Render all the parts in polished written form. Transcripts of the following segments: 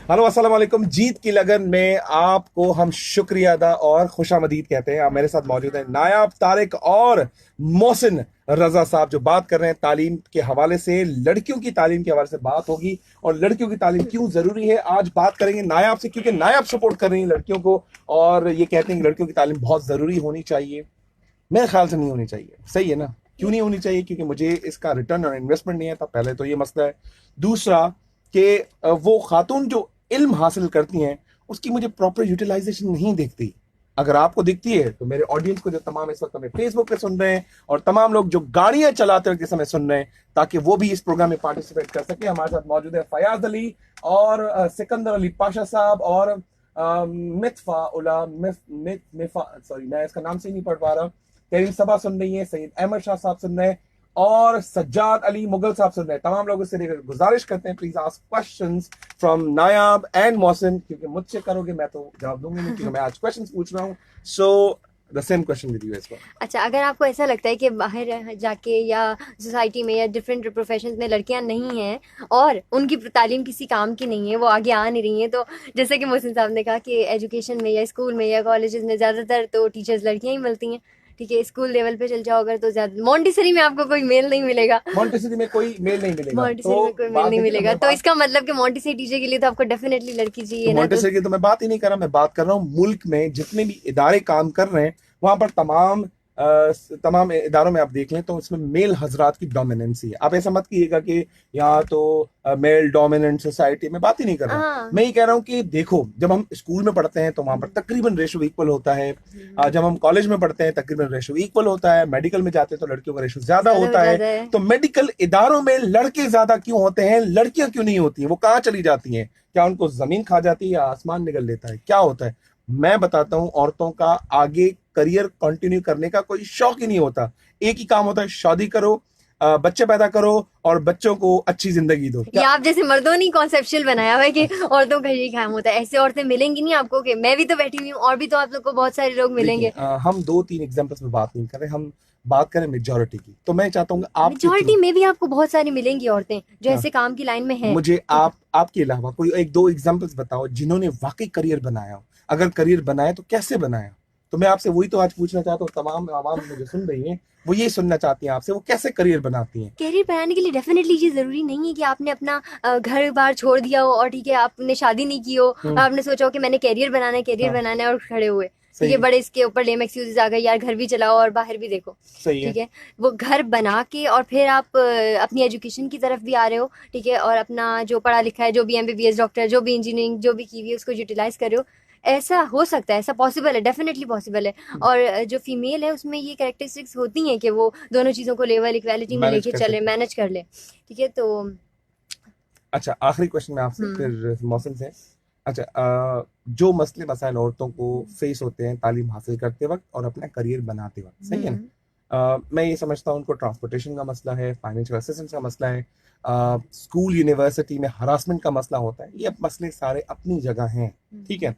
Hello अस्सलाम वालेकुम। जीत की लगन में आपको हम शुक्रिया अदा और खुशामदीद कहते हैं। आप मेरे साथ मौजूद हैं नायाब, तारिक और मोहसिन रजा साहब, जो बात कर रहे हैं तालीम के हवाले से। लड़कियों की तालीम के हवाले से बात होगी और लड़कियों की तालीम क्यों जरूरी है आज बात करेंगे नायाब से, क्योंकि नायाब सपोर्ट कर रही है लड़कियों को और ये कहते हैं कि लड़कियों की तालीम बहुत जरूरी होनी चाहिए। मेरे ख्याल से नहीं होनी चाहिए। सही है ना? क्यों नहीं होनी चाहिए? क्योंकि मुझे इसका रिटर्न और इन्वेस्टमेंट नहीं है। तो पहले तो ये मसला है। दूसरा कि वो खातून जो इल्म हासिल करती हैं उसकी मुझे प्रॉपर यूटिलाइजेशन नहीं दिखती। अगर आपको दिखती है तो मेरे ऑडियंस को, जो तमाम इस वक्त हमें फेसबुक पे सुन रहे हैं और तमाम लोग जो गाड़ियां चलाते हुए समय सुन रहे हैं, ताकि वो भी इस प्रोग्राम में पार्टिसिपेट कर सके। हमारे साथ मौजूद है फयाज अली और सिकंदर अली पाशा साहब और मितफा उला मिफा, सॉरी मैं इसका नाम से नहीं पढ़ पा रहा। करीम सबा सुन रही है, सईद अहमद शाह साहब सुन रहे हैं और सज्जाद अली मुगल साहब सुन रहे हैं। तमाम लोगों से गुजारिश करते हैं, please ask questions from Nayab and Mohsin, क्योंकि मुझसे करोगे मैं तो जवाब दूंगी नहीं, क्योंकि मैं आज क्वेश्चंस पूछ रहा हूँ। So the same question with you as well. अच्छा, अगर आपको ऐसा लगता है कि बाहर जाके या सोसाइटी में या डिफरेंट प्रोफेशंस में लड़कियां नहीं हैं और उनकी तालीम किसी काम की नहीं है, वो आगे आ नहीं रही हैं, तो जैसे कि मोहसिन साहब ने कहा कि एजुकेशन में या स्कूल में या कॉलेजेस में ज़्यादातर तो टीचर्स लड़कियां ही मिलती हैं। ठीक है, स्कूल लेवल पे चल जाओ अगर तो ज्यादा मॉन्टेसरी में आपको कोई मेल नहीं मिलेगा। मॉन्टेसरी में कोई मेल नहीं मिलेगा मॉन्टेसरी तो में कोई मेल बात नहीं देखिए ना, मिलेगा, मैं तो बात इसका मतलब कि मॉन्टेसरी टीचर के लिए तो आपको डेफिनेटली लड़की तो चाहिए ना। तो मॉन्टेसरी की तो मैं बात ही नहीं कर रहा। मैं बात कर रहा हूँ मुल्क में जितने भी इदारे काम कर रहे हैं वहां पर तमाम इदारों में आप देख लें तो इसमें मेल हजरात की डोमिनेंसी है। आप ऐसा मत कीजिएगा कि यहाँ तो मेल डोमिनेंट सोसाइटी में बात ही नहीं कर रहा हूँ। हाँ। मैं ये कह रहा हूँ कि देखो, जब हम स्कूल में पढ़ते हैं तो वहां पर तकरीबन रेशो इक्वल होता है। जब हम कॉलेज में पढ़ते हैं तकरीबन रेशो इक्वल होता है। मेडिकल में जाते हैं तो लड़कियों का रेशो ज्यादा ज्यादा हो होता है। जाता है। तो मेडिकल इदारों में लड़के ज्यादा क्यों होते हैं, लड़कियां क्यों नहीं होती हैं? वो कहाँ चली जाती हैं? क्या उनको जमीन खा जाती है या आसमान निगल लेता है? क्या होता है? मैं बताता हूं, औरतों का आगे करियर कंटिन्यू करने का कोई शौक ही नहीं होता। एक ही काम होता है, शादी करो, बच्चे पैदा करो और बच्चों को अच्छी जिंदगी दो। ये क्या आप जैसे मर्दों ने कॉन्सेप्चुअल बनाया हुआ है कि औरतों का यही काम होता है। ऐसे औरतें मिलेंगी नहीं आपको, कि मैं भी तो बैठी हुई हूँ और भी तो आप लोग को बहुत सारे लोग देखिए, मिलेंगे। हम दो तीन एग्जांपल्स में बात नहीं कर रहे, हम बात करें मेजोरिटी की। तो मैं चाहता हूँ आपके थ्रू, मेजोरिटी में भी आपको बहुत सारी मिलेंगी औरतें जो हाँ, ऐसे काम की लाइन में हैं। मुझे ठीक है। आपके अलावा कोई एक दो एग्जांपल्स बताओ जिन्होंने वाकई करियर बनाया हो। अगर करियर बनाया तो कैसे बनाया? तो मैं आपसे वही तो आज पूछना चाहता हूँ। तमाम आवाम मुझे सुन रही है, वो ये सुनना चाहती हैं आपसे, वो कैसे करियर बनाती हैं। कैरियर बनाने के लिए डेफिनेटली ये जरूरी नहीं है कि आपने अपना घर बार छोड़ दिया हो और ठीक है आपने शादी नहीं की हो और आपने सोचा हो कि मैंने कैरियर हाँ, बनाना है और खड़े हुए। ठीक सही है, है। बड़े इसके ऊपर लेम एक्सक्यूजेस आ गए, यार घर भी चलाओ और बाहर भी देखो। सही है। ठीक है, वो घर बना के और फिर आप अपनी एजुकेशन की तरफ भी आ रहे हो। ठीक है, और अपना जो पढ़ा लिखा है, जो भी एमबीबीएस डॉक्टर, जो भी इंजीनियरिंग जो भी की हुई है, उसको यूटिलाइज कर रहे हो। ऐसा हो सकता है, ऐसा पॉसिबल है, डेफिनेटली पॉसिबल है। और जो फीमेल है उसमें ये कैरेक्टरिस्टिक्स होती हैं कि वो दोनों चीज़ों को लेवल इक्वालिटी में मैनेज लेके कर चले, सकते हैं। मैनेज कर ले। ठीक है, तो अच्छा, आखिरी क्वेश्चन मैं आपसे हम्म। फिर मौसम से। अच्छा, जो मसले मसाइल औरतों को फेस होते हैं तालीम हासिल करते वक्त और अपना करियर बनाते वक्त, सही है ना? हम्म। मैं ये समझता हूँ उनको ट्रांसपोर्टेशन का मसला है, फाइनेंशियल असिस्टेंस का मसला है, स्कूल यूनिवर्सिटी में हरासमेंट का मसला होता है। ये मसले सारे अपनी जगह हैं। ठीक है,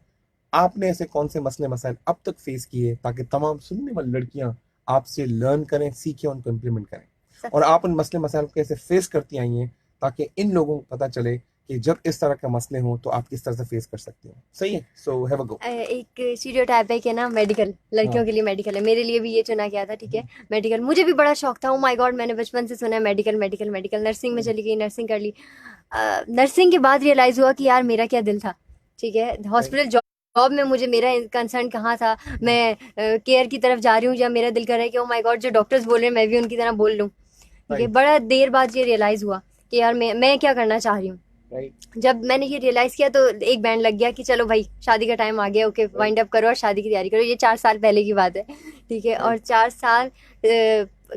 आपने ऐसे कौन से मसले मसाइल अब तक फेस किए ताकि तमाम सुनने वाली लड़कियां आपसे लर्न करें, सीखें, उनको इम्प्लीमेंट करें, और आप उन मसले मसाइल को कैसे फेस करती आई हैं ताकि इन लोगों को पता चले कि जब इस तरह के मसले हों तो आप किस तरह से फेस कर सकते हो। सही है? सो हैव अ गो। एक स्टीरियोटाइप है कि ना मेडिकल, लड़कियों हाँ। के लिए मेडिकल है। मेरे लिए भी ये चुना गया था। ठीक है, मेडिकल मुझे भी बड़ा शौक था। ओ माय गॉड, मैंने बचपन से सुना है मेडिकल मेडिकल मेडिकल। नर्सिंग में चली गई, नर्सिंग कर ली। नर्सिंग के बाद रियलाइज हुआ कि यार मेरा क्या दिल था। ठीक है, हॉस्पिटल जॉब में मुझे मेरा कंसर्न कहाँ था। मैं केयर की तरफ जा रही हूँ या मेरा दिल कर रहा है कि ओ माय गॉड जो डॉक्टर्स बोल रहे हैं मैं भी उनकी तरह बोल लूँ। ठीक है, राइट। बड़ा देर बाद ये रियलाइज हुआ कि यार मैं क्या करना चाह रही हूँ। राइट। जब मैंने ये रियलाइज किया तो एक बैंड लग गया कि चलो भाई शादी का टाइम आ गया, ओके वाइंड अप करो और शादी की तैयारी करो। ये 4 साल पहले की बात है। ठीक है, और 4 साल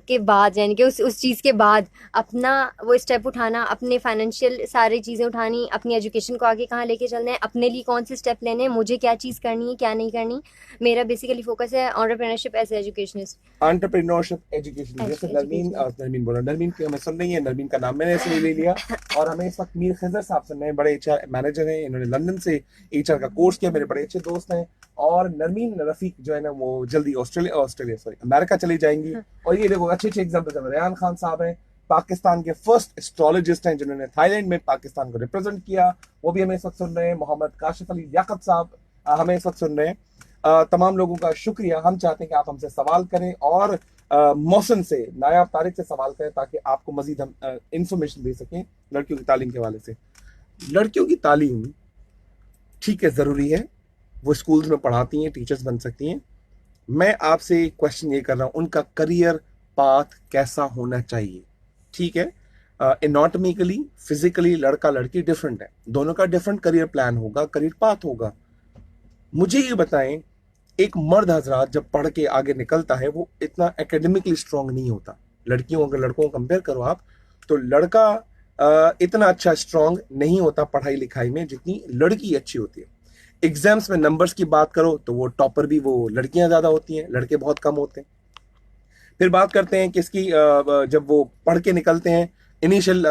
के बाद, यानी कि उस चीज़ के बाद अपना वो स्टेप उठाना, अपने फाइनेंशियल सारी चीज़ें उठानी, अपनी एजुकेशन को आगे कहाँ लेके चलना है, अपने लिए कौन से स्टेप लेने हैं, मुझे क्या चीज़ करनी है क्या नहीं करनी। मेरा बेसिकली फोकस है entrepreneurship as educationist. Entrepreneurship education, जैसे नरमीन, एजुकेशनिस्ट। नरमीन बोला, नरमीन की हमें सुन रही है, नरमीन का नाम मैंने इसलिए ले लिया। और हमें इस वक्त मीर खिजर साहब सुन रहे हैं, बड़े एचआर मैनेजर हैं, इन्होंने लंदन से एचआर का कोर्स किया, मेरे बड़े अच्छे दोस्त हैं। और नरमीन रफीक जो है ना, वो जल्दी ऑस्ट्रेलिया ऑस्ट्रेलिया सॉरी अमेरिका चली जाएंगी। और ये देखो अच्छे अच्छे एग्जाम्पल हैं, रेहान खान साहब हैं, पाकिस्तान के फर्स्ट एस्ट्रोलॉजिस्ट हैं जिन्होंने थाईलैंड में पाकिस्तान को रिप्रेजेंट किया, वो भी हमें इस वक्त सुन रहे हैं। मोहम्मद काशिफ अली लियाकत साहब हमें इस वक्त सुन रहे हैं। तमाम लोगों का शुक्रिया। हम चाहते हैं कि आप हमसे सवाल करें और मोहसिन से, नायाब तारिक से सवाल करें ताकि आपको मजीद हम इंफॉर्मेशन दे सकें लड़कियों की तालीम के हवाले से। लड़कियों की तालीम ठीक है, ज़रूरी है, वो स्कूल्स में पढ़ाती हैं, टीचर्स बन सकती हैं। मैं आपसे क्वेश्चन ये कर रहा हूँ, उनका करियर पाथ कैसा होना चाहिए? ठीक है, एनाटॉमिकली फिजिकली लड़का लड़की डिफरेंट है, दोनों का डिफरेंट करियर प्लान होगा, करियर पाथ होगा। मुझे ये बताएं, एक मर्द हजरात जब पढ़ के आगे निकलता है वो इतना एकेडमिकली स्ट्रांग नहीं होता। लड़कियों अगर लड़कों को कंपेयर करो आप, तो लड़का इतना अच्छा स्ट्रांग नहीं होता पढ़ाई लिखाई में जितनी लड़की अच्छी होती है। एग्जाम्स में नंबर्स की बात करो तो वो टॉपर भी वो लड़कियां ज्यादा होती हैं, लड़के बहुत कम होते हैं। फिर बात करते हैं कि इसकी जब वो पढ़ के निकलते हैं इनिशियल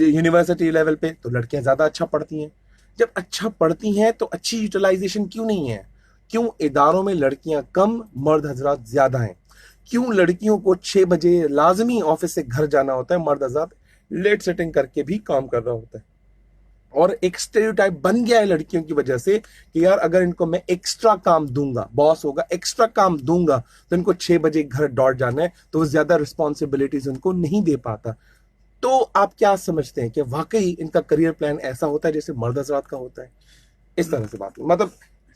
यूनिवर्सिटी लेवल पे, तो लड़कियां ज्यादा अच्छा पढ़ती हैं। जब अच्छा पढ़ती हैं तो अच्छी यूटिलाइजेशन क्यों नहीं है? क्यों इदारों में लड़कियां कम, मर्द हजरात ज्यादा हैं? क्यों लड़कियों को 6 बजे लाजमी ऑफिस से घर जाना होता है, मर्द हजरात लेट सेटिंग करके भी काम कर रहा होता है? और एक स्टेरियोटाइप बन गया है लड़कियों की वजह से कि यार अगर इनको मैं एक्स्ट्रा काम दूंगा, बॉस होगा एक्स्ट्रा काम दूंगा, तो इनको 6 बजे घर दौड़ जाना है, तो वो ज्यादा रिस्पॉन्सिबिलिटीज उनको नहीं दे पाता। तो आप क्या समझते हैं कि वाकई इनका करियर प्लान ऐसा होता है जैसे मर्द हजरात का होता है? इस तरह से बात, मतलब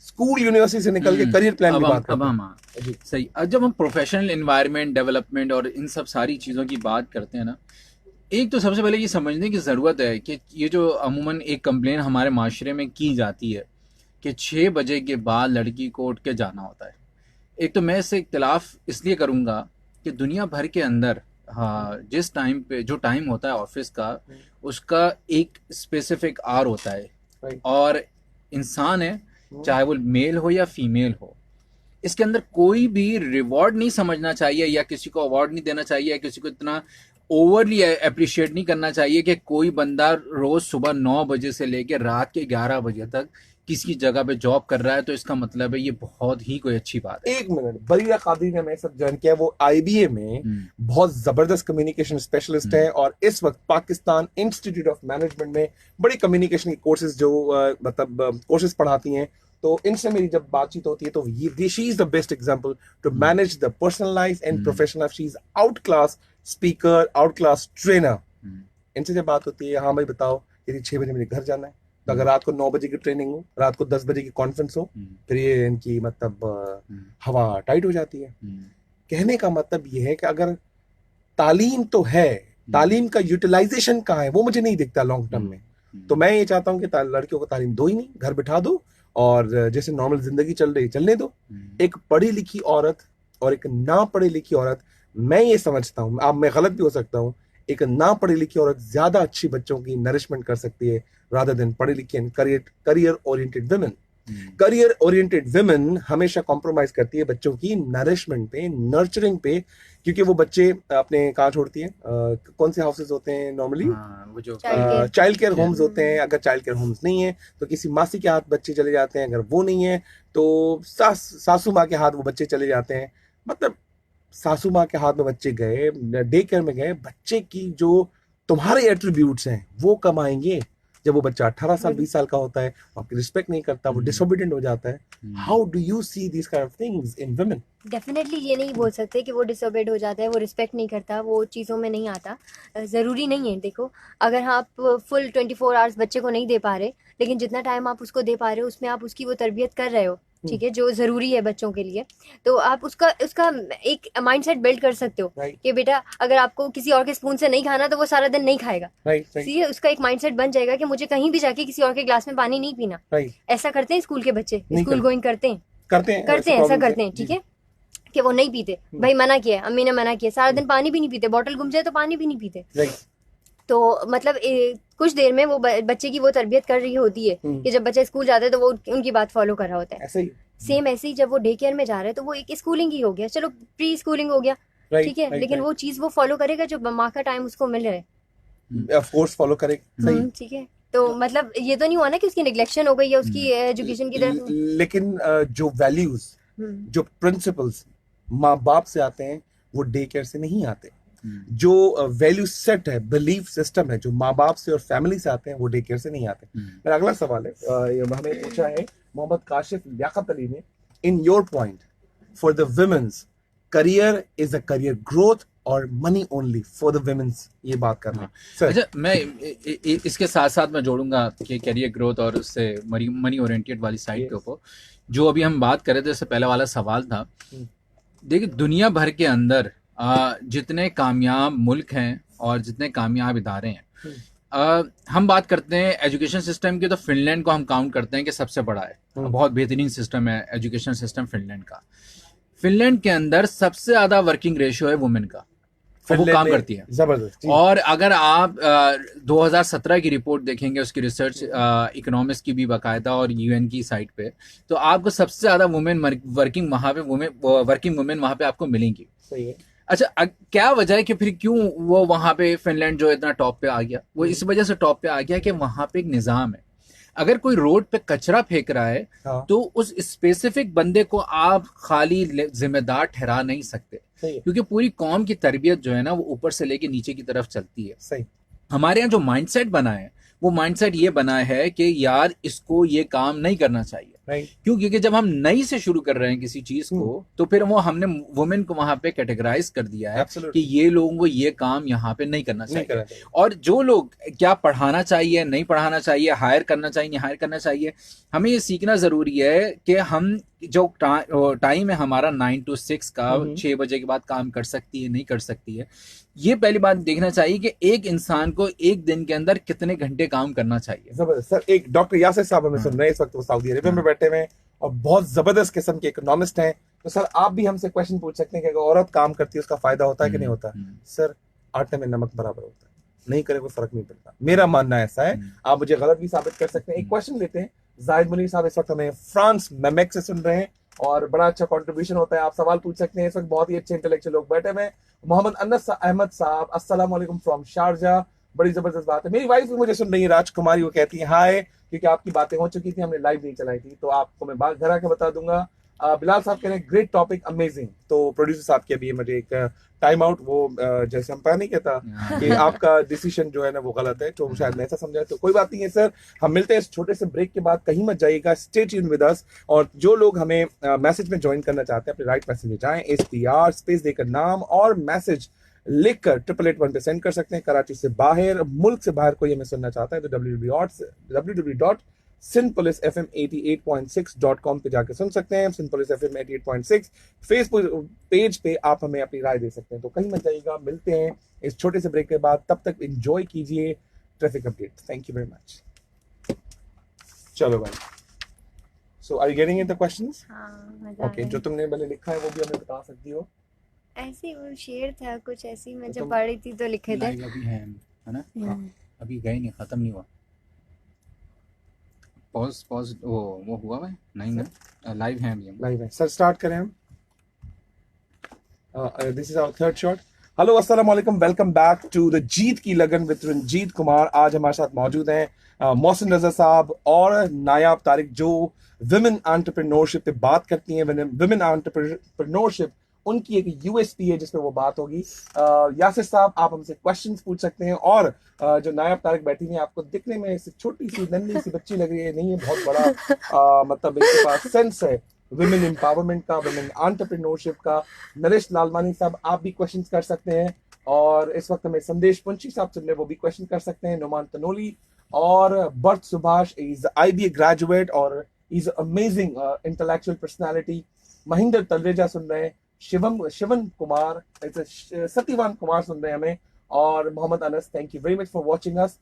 स्कूल यूनिवर्सिटी से निकल के करियर प्लान की बात करते हैं। हाँ सही। अब जब हम प्रोफेशनल एनवायरनमेंट डेवलपमेंट और इन सब सारी चीज़ों की बात करते हैं ना, एक तो सबसे पहले ये समझने की ज़रूरत है कि ये जो अमूमन एक कंप्लेन हमारे माशरे में की जाती है कि 6 बजे के बाद लड़की को उठ के जाना होता है। एक तो मैं इससे इख्तिलाफ इसलिए करूँगा कि दुनिया भर के अंदर हाँ जिस टाइम पे जो टाइम होता है ऑफिस का, उसका एक स्पेसिफिक आवर होता है और इंसान है चाहे वो मेल हो या फीमेल हो, इसके अंदर कोई भी रिवॉर्ड नहीं समझना चाहिए या किसी को अवार्ड नहीं देना चाहिए या किसी को इतना ओवरली अप्रिशिएट नहीं करना चाहिए कि कोई बंदा रोज सुबह 9 बजे से लेकर रात के 11 बजे तक किसी जगह पे जॉब कर रहा है, तो इसका मतलब है ये बहुत ही कोई अच्छी बात है। एक मिनट, बरीरा कादरी ने मैं सब ज्वाइन किया, वो आईबीए में बहुत जबरदस्त कम्युनिकेशन स्पेशलिस्ट है और इस वक्त पाकिस्तान इंस्टीट्यूट ऑफ मैनेजमेंट में बड़ी कम्युनिकेशन की कोर्सेज जो मतलब कोर्सेज पढ़ाती हैं। तो इनसे मेरी जब बातचीत होती है तो ये she is the best example to manage the personal life and professional life. She is outclass speaker, outclass trainer. इनसे जब बात होती है, हाँ भाई बताओ यदि 6 बजे मेरे घर जाना है, तो अगर रात को 9 बजे की ट्रेनिंग हो, रात को 10 बजे की कॉन्फ्रेंस हो, फिर ये इनकी मतलब हवा टाइट हो जाती है। कहने का मतलब ये है कि अगर तालीम तो है, तालीम का यूटिलाइजेशन कहाँ है वो मुझे नहीं दिखता लॉन्ग टर्म में। तो मैं ये चाहता हूँ कि लड़कियों को तालीम दो ही नहीं, घर बिठा दो और जैसे नॉर्मल जिंदगी चल रही चलने दो। एक पढ़ी लिखी औरत और एक ना पढ़ी लिखी औरत, मैं ये समझता हूँ, अब मैं गलत भी हो सकता हूँ, एक ना पढ़ी लिखी औरत ज्यादा अच्छी बच्चों की नरिशमेंट कर सकती है रादर देन पढ़ी लिखी and career oriented women. Career oriented women हमेशा कॉम्प्रोमाइज करती है बच्चों की नरिशमेंट पे, नर्चरिंग पे, क्योंकि वो बच्चे अपने कहाँ छोड़ती है, कौन से हाउसेज होते हैं नॉर्मली, वो जो चाइल्ड केयर होम्स होते हैं। अगर चाइल्ड केयर होम्स नहीं है तो किसी मासी के हाथ बच्चे चले जाते हैं, अगर वो नहीं है तो सासू माँ के हाथ वो बच्चे चले जाते हैं। मतलब सासू माँ के हाथ में बच्चे गए, डे केयर में गए, बच्चे की जो तुम्हारे एट्रीब्यूट्स हैं वो कमाएंगे। जब वो बच्चा 18 साल 20 साल का होता है, आपकी रिस्पेक्ट नहीं करता, वो डिसोबीडिएंट हो जाता है। How do you see this kind of things in women? Definitely ये नहीं बोल सकते कि वो डिसोबेड हो जाता है, वो रिस्पेक्ट नहीं करता, वो चीज़ों में नहीं आता। ज़रूरी नहीं है। देखो, अगर आप फुल 24 आवर्स बच्चे को नहीं दे पा रहे, लेकिन जितना टाइम आप उसको दे पा रहे हो उसमें आप उसकी वो तरबियत कर रहे हो, ठीक है, जो ज़रूरी है बच्चों के लिए, तो आप उसका एक माइंडसेट बिल्ड कर सकते हो कि बेटा अगर आपको किसी और के स्पून से नहीं खाना तो वो सारा दिन नहीं खाएगा। ठीक है, उसका एक माइंडसेट बन जाएगा कि मुझे कहीं भी जाके किसी और के ग्लास में पानी नहीं पीना। ऐसा करते हैं स्कूल के बच्चे, स्कूल गोइंग करते हैं ऐसा करते हैं, ठीक है, कि वो नहीं पीते, भाई मना किया, अम्मी ने मना किया, सारा दिन पानी भी नहीं पीते, बॉटल गुम जाए तो पानी भी नहीं पीते। तो मतलब कुछ देर में वो बच्चे की वो तरबियत कर रही होती है कि जब बच्चा स्कूल जाता है तो वो उनकी बात फॉलो कर रहा होता है। सेम ऐसे ही जब वो डे केयर में जा रहा है तो वो एक स्कूलिंग ही हो गया, चलो प्री स्कूलिंग हो गया, ठीक है, लेकिन वो चीज वो फॉलो करेगा जो माँ का टाइम उसको मिल रहा है, ऑफ कोर्स फॉलो करेगा। ठीक है। तो मतलब ये तो नहीं हुआ ना कि उसकी नेग्लेक्शन हो गई या उसकी एजुकेशन की तरफ। लेकिन जो वैल्यूज, जो प्रिंसिपल्स माँ बाप से आते हैं वो डे केयर से नहीं आते। जो वैल्यू सेट है, बिलीफ सिस्टम है, जो माँ बाप से और फैमिली से आते हैं, वो डे केयर से नहीं आते। मेरा अगला सवाल है, ये हमें पूछा है मोहम्मद काशिफ लियाकत अली ने, in your point for the women's career is a career growth और money only for the women's, ये बात कर रहे हैं सर। अच्छा, मैं इसके साथ साथ मैं जोड़ूंगा कि करियर ग्रोथ और उससे मनी ओरिएंटेड वाली साइड के ऊपर जो अभी हम बात कर रहे थे, इससे पहले वाला सवाल था। देखिए, दुनिया भर के अंदर जितने कामयाब मुल्क हैं और जितने कामयाब इदारे हैं, हम बात करते हैं एजुकेशन सिस्टम की, तो फिनलैंड को हम काउंट करते हैं कि सबसे बड़ा है, बहुत बेहतरीन सिस्टम है एजुकेशन सिस्टम फिनलैंड का। फिनलैंड के अंदर सबसे ज्यादा वर्किंग रेशियो है वुमेन का, वो काम करती है जबरदस्त। और अगर आप 2017 की रिपोर्ट देखेंगे, उसकी रिसर्च इकोनॉमिक्स की भी बाकायदा और यूएन की साइट पे, तो आपको सबसे ज्यादा वुमेन वर्किंग वुमेन वहां पे आपको मिलेंगी। सही है। अच्छा, क्या वजह है कि फिर क्यों वो वहां पे फिनलैंड जो इतना टॉप पे आ गया? वो इस वजह से टॉप पे आ गया कि वहां पे एक निजाम है। अगर कोई रोड पे कचरा फेंक रहा है, हाँ। तो उस स्पेसिफिक बंदे को आप खाली जिम्मेदार ठहरा नहीं सकते, क्योंकि पूरी कौम की तरबियत जो है ना, वो ऊपर से लेके नीचे की तरफ चलती है। सही। हमारे यहाँ जो माइंडसेट बना है, वो माइंडसेट ये बना है कि यार इसको ये काम नहीं करना चाहिए। क्यों? क्योंकि जब हम नई से शुरू कर रहे हैं किसी चीज को, तो फिर वो हमने वुमेन को वहां पे कैटेगराइज कर दिया है कि ये लोगों को ये काम यहाँ पे नहीं करना चाहिए। और जो लोग क्या पढ़ाना चाहिए, नहीं पढ़ाना चाहिए, हायर करना चाहिए, नहीं हायर करना चाहिए, हमें ये सीखना जरूरी है कि हम जो टाइम है हमारा 9 to 6 का, 6 बजे के बाद काम कर सकती है, नहीं कर सकती है, ये पहली बात देखना चाहिए कि एक इंसान को एक दिन के अंदर कितने घंटे काम करना चाहिए। जबरदस्त सर। एक डॉक्टर यासिर साहब हमें सुन रहे हैं इस वक्त, वो सऊदी अरेबिया में बैठे हुए हैं और बहुत जबरदस्त किस्म के इकोनॉमिस्ट हैं। तो सर आप भी हमसे क्वेश्चन पूछ सकते हैं कि अगर औरत काम करती है उसका फायदा होता है कि नहीं होता? सर, आटे में नमक बराबर होता है, नहीं करे कोई फर्क नहीं पड़ता। मेरा मानना ऐसा है, आप मुझे गलत भी साबित कर सकते हैं। एक क्वेश्चन लेते हैं, जाहिद मुनीर साहब इस वक्त हमें फ्रांस मेमेक से सुन रहे हैं और बड़ा अच्छा कंट्रीब्यूशन होता है, आप सवाल पूछ सकते हैं। इस वक्त बहुत ही अच्छे इंटेलेक्चुअल लोग बैठे हुए हैं। मोहम्मद अनस अहमद साहब, अस्सलाम वालेकुम फ्रॉम शारजा। बड़ी जबरदस्त बात है, मेरी वाइफ भी मुझे सुन रही है, राजकुमारी, वो कहती है हाय, क्योंकि आपकी बातें हो चुकी थी, हमने लाइव नहीं चलाई थी, तो आपको मैं बात घर आके बता दूंगा। बिलाल साहब कह रहे हैं ग्रेट टॉपिक, अमेजिंग। तो प्रोड्यूसर साहब के अभी मुझे एक टाइम आउट, वो जैसे हम नहीं कहता कि आपका डिसीजन जो है ना वो गलत है, तो शायद मैं ऐसा समझा, तो कोई बात नहीं है सर। हम मिलते हैं इस छोटे से ब्रेक के बाद, कहीं मत जाइएगा, स्टे ट्यून्ड विद अस। और जो लोग हमें मैसेज में ज्वाइन करना चाहते हैं, अपने राइट मैसेज में जाएं, SPR स्पेस देकर नाम और मैसेज लिखकर 888 पे सेंड कर सकते हैं। कराची से बाहर, मुल्क से बाहर कोई हमें सुनना चाहता है तो www.sinpolicefm88.6.com पे जाकर सुन सकते हैं। सिंपोलिसfm 88.6 फेसबुक पेज पे आप हमें अपनी राय दे सकते हैं। तो कहीं मत जाइएगा, मिलते हैं इस छोटे से ब्रेक के बाद, तब तक एंजॉय कीजिए traffic update. Thank you very much. चलो भाई, so are you getting it the questions? Okay, जो तुमने पहले लिखा है वो भी हमें बता सकती हो? ऐसे वो शेर था कुछ, ऐसी मैं जब पढ़ रही थी तो लिखे थे। अभी है ना? अभी गए नहीं, खत्म नहीं हुआ। पॉज वो हुआ है नहीं ना, लाइव है अभी हम। लाइव है सर, स्टार्ट करें हम। This is our third shot. Hello, अस्सलाम वालेकुम, वेलकम बैक टू द जीत की लगन विद रंजीत कुमार। आज हमारे साथ मौजूद हैं मोहसिन रजा साहब और नायाब तारिक, जो विमेन एंटरप्रेन्योरशिप पे बात करती हैं। विमेन एंटरप्रेन्योरशिप उनकी एक USP है जिसपे वो बात होगी। यासिर साहब, आप हमसे क्वेश्चंस पूछ सकते हैं। और जो नायाब तारिक बैठी हैं, आपको दिखने में छोटी सी नन्ही सी बच्ची लग रही है, नहीं है बहुत बड़ा, मतलब इनके पास सेंस है विमेन एम्पावरमेंट का, विमेन एंटरप्रेन्योरशिप का। नरेश लालवानी साहब, आप भी क्वेश्चन कर सकते हैं। और इस वक्त हमें संदेश पुंची साहब सुन रहे, वो भी क्वेश्चन कर सकते हैं। नुमान तनोली और बर्थ सुभाष, इज IBA ग्रेजुएट और is amazing intellectual personality. Mahendra Talreja सुन रहे हैं। शिवन कुमार, सत्यवान कुमार सुन रहे हैं हमें। और Mohammad Anas, thank you very much for watching us.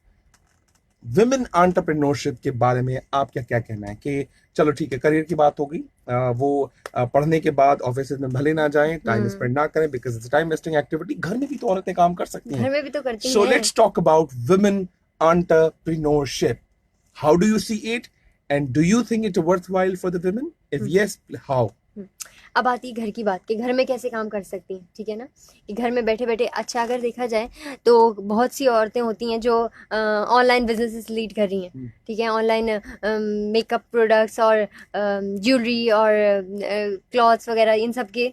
Women entrepreneurship के बारे में आपका क्या कहना है? कि चलो ठीक है, करियर की बात होगी, वो पढ़ने के बाद ऑफिस में भले ना जाएं, टाइम स्पेंड ना करें, because it's time wasting activity. घर में भी तो औरतें काम कर सकती हैं, घर में भी तो करती हैं। So let's talk about women entrepreneurship. How do you see it and do you think it worthwhile for the women? If yes, how? अब आती है घर की बात कि घर में कैसे काम कर सकती हैं, ठीक है ना, कि घर में बैठे बैठे। अच्छा, अगर देखा जाए तो बहुत सी औरतें होती हैं जो ऑनलाइन बिजनेसेस लीड कर रही हैं, ठीक है, ऑनलाइन मेकअप प्रोडक्ट्स और ज्वेलरी और क्लॉथ्स वगैरह, इन सब के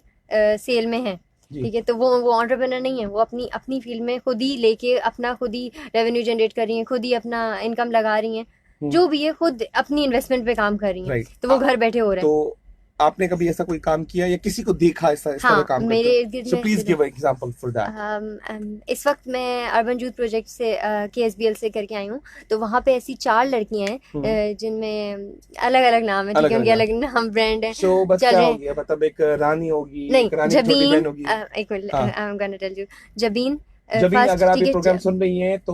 सेल में हैं, ठीक है। तो वो एंटरप्रेन्योर नहीं है, वो अपनी अपनी फील्ड में खुद ही लेके अपना खुद ही रेवेन्यू जनरेट कर रही हैं, खुद ही अपना इनकम लगा रही हैं, जो भी है खुद अपनी इन्वेस्टमेंट पे काम कर रही हैं, राइट। तो वो घर बैठे हो रहे हैं। तो आपने कभी ऐसा कोई काम किया या किसी को देखा इस तरह हाँ, काम मेरे करते? इर्द गिर्द सो में please give example for that. इस वक्त मैं अर्बन यूथ प्रोजेक्ट से KSBL से करके आई हूँ, तो वहाँ पे ऐसी 4 लड़कियां हैं जिनमें अलग अलग नाम है, ठीक है, उनके अलग नाम ब्रांड है, सो बस चल क्या रहे हो गया, मतलब एक रानी होगी, नहीं, एक रानी छोटी बहन होगी। एक मिनट, हाँ। I am gonna tell you. Jabeen Jabeen, first, अगर आप ठीक ये है, प्रोग्राम सुन रही हैं तो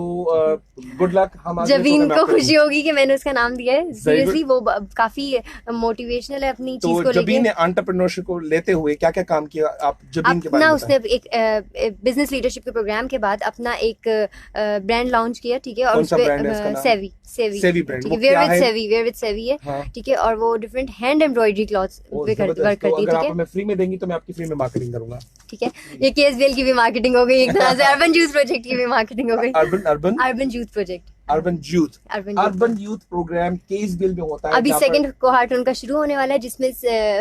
गुड लक। हम आगे जबीन प्रोग्राम को आपको खुशी होगी कि मैंने उसका नाम दिया है। good. सीरियसली वो काफी मोटिवेशनल है अपनी चीज तो को जबीन ने लेके। एंटरप्रेन्योरशिप को लेते हुए क्या क्या काम किया, आप जबीन के बारे अपना में उसने बताएं। एक बिजनेस लीडरशिप के प्रोग्राम के बाद अपना एक ब्रांड लॉन्च किया, ठीक है, और कौन सा उसपे brand है उसका नाम? सेवी सेवी brand, ठीक वो है, वेयर क्या विद है? सेवी, वेयर विद सेवी है, हाँ। ठीक है, और वो डिफरेंट हैंड एम्ब्रॉयडरी क्लॉथ्स ओ, पे जबरदस्त। वर्क तो करती है, अगर ठीक आप है, हमें फ्री में देंगी तो मैं आपकी फ्री में मार्केटिंग करूंगा। ठीक है। ये KSBL की भी मार्केटिंग हो गई एक तरह से, अर्बन यूथ प्रोजेक्ट की भी मार्केटिंग हो गई। Urban urban urban youth project, urban youth urban urban youth program केसबिल में होता है। अभी जहाँ पर- सेकंड कोहार्ट उनका शुरू होने वाला है, जिसमें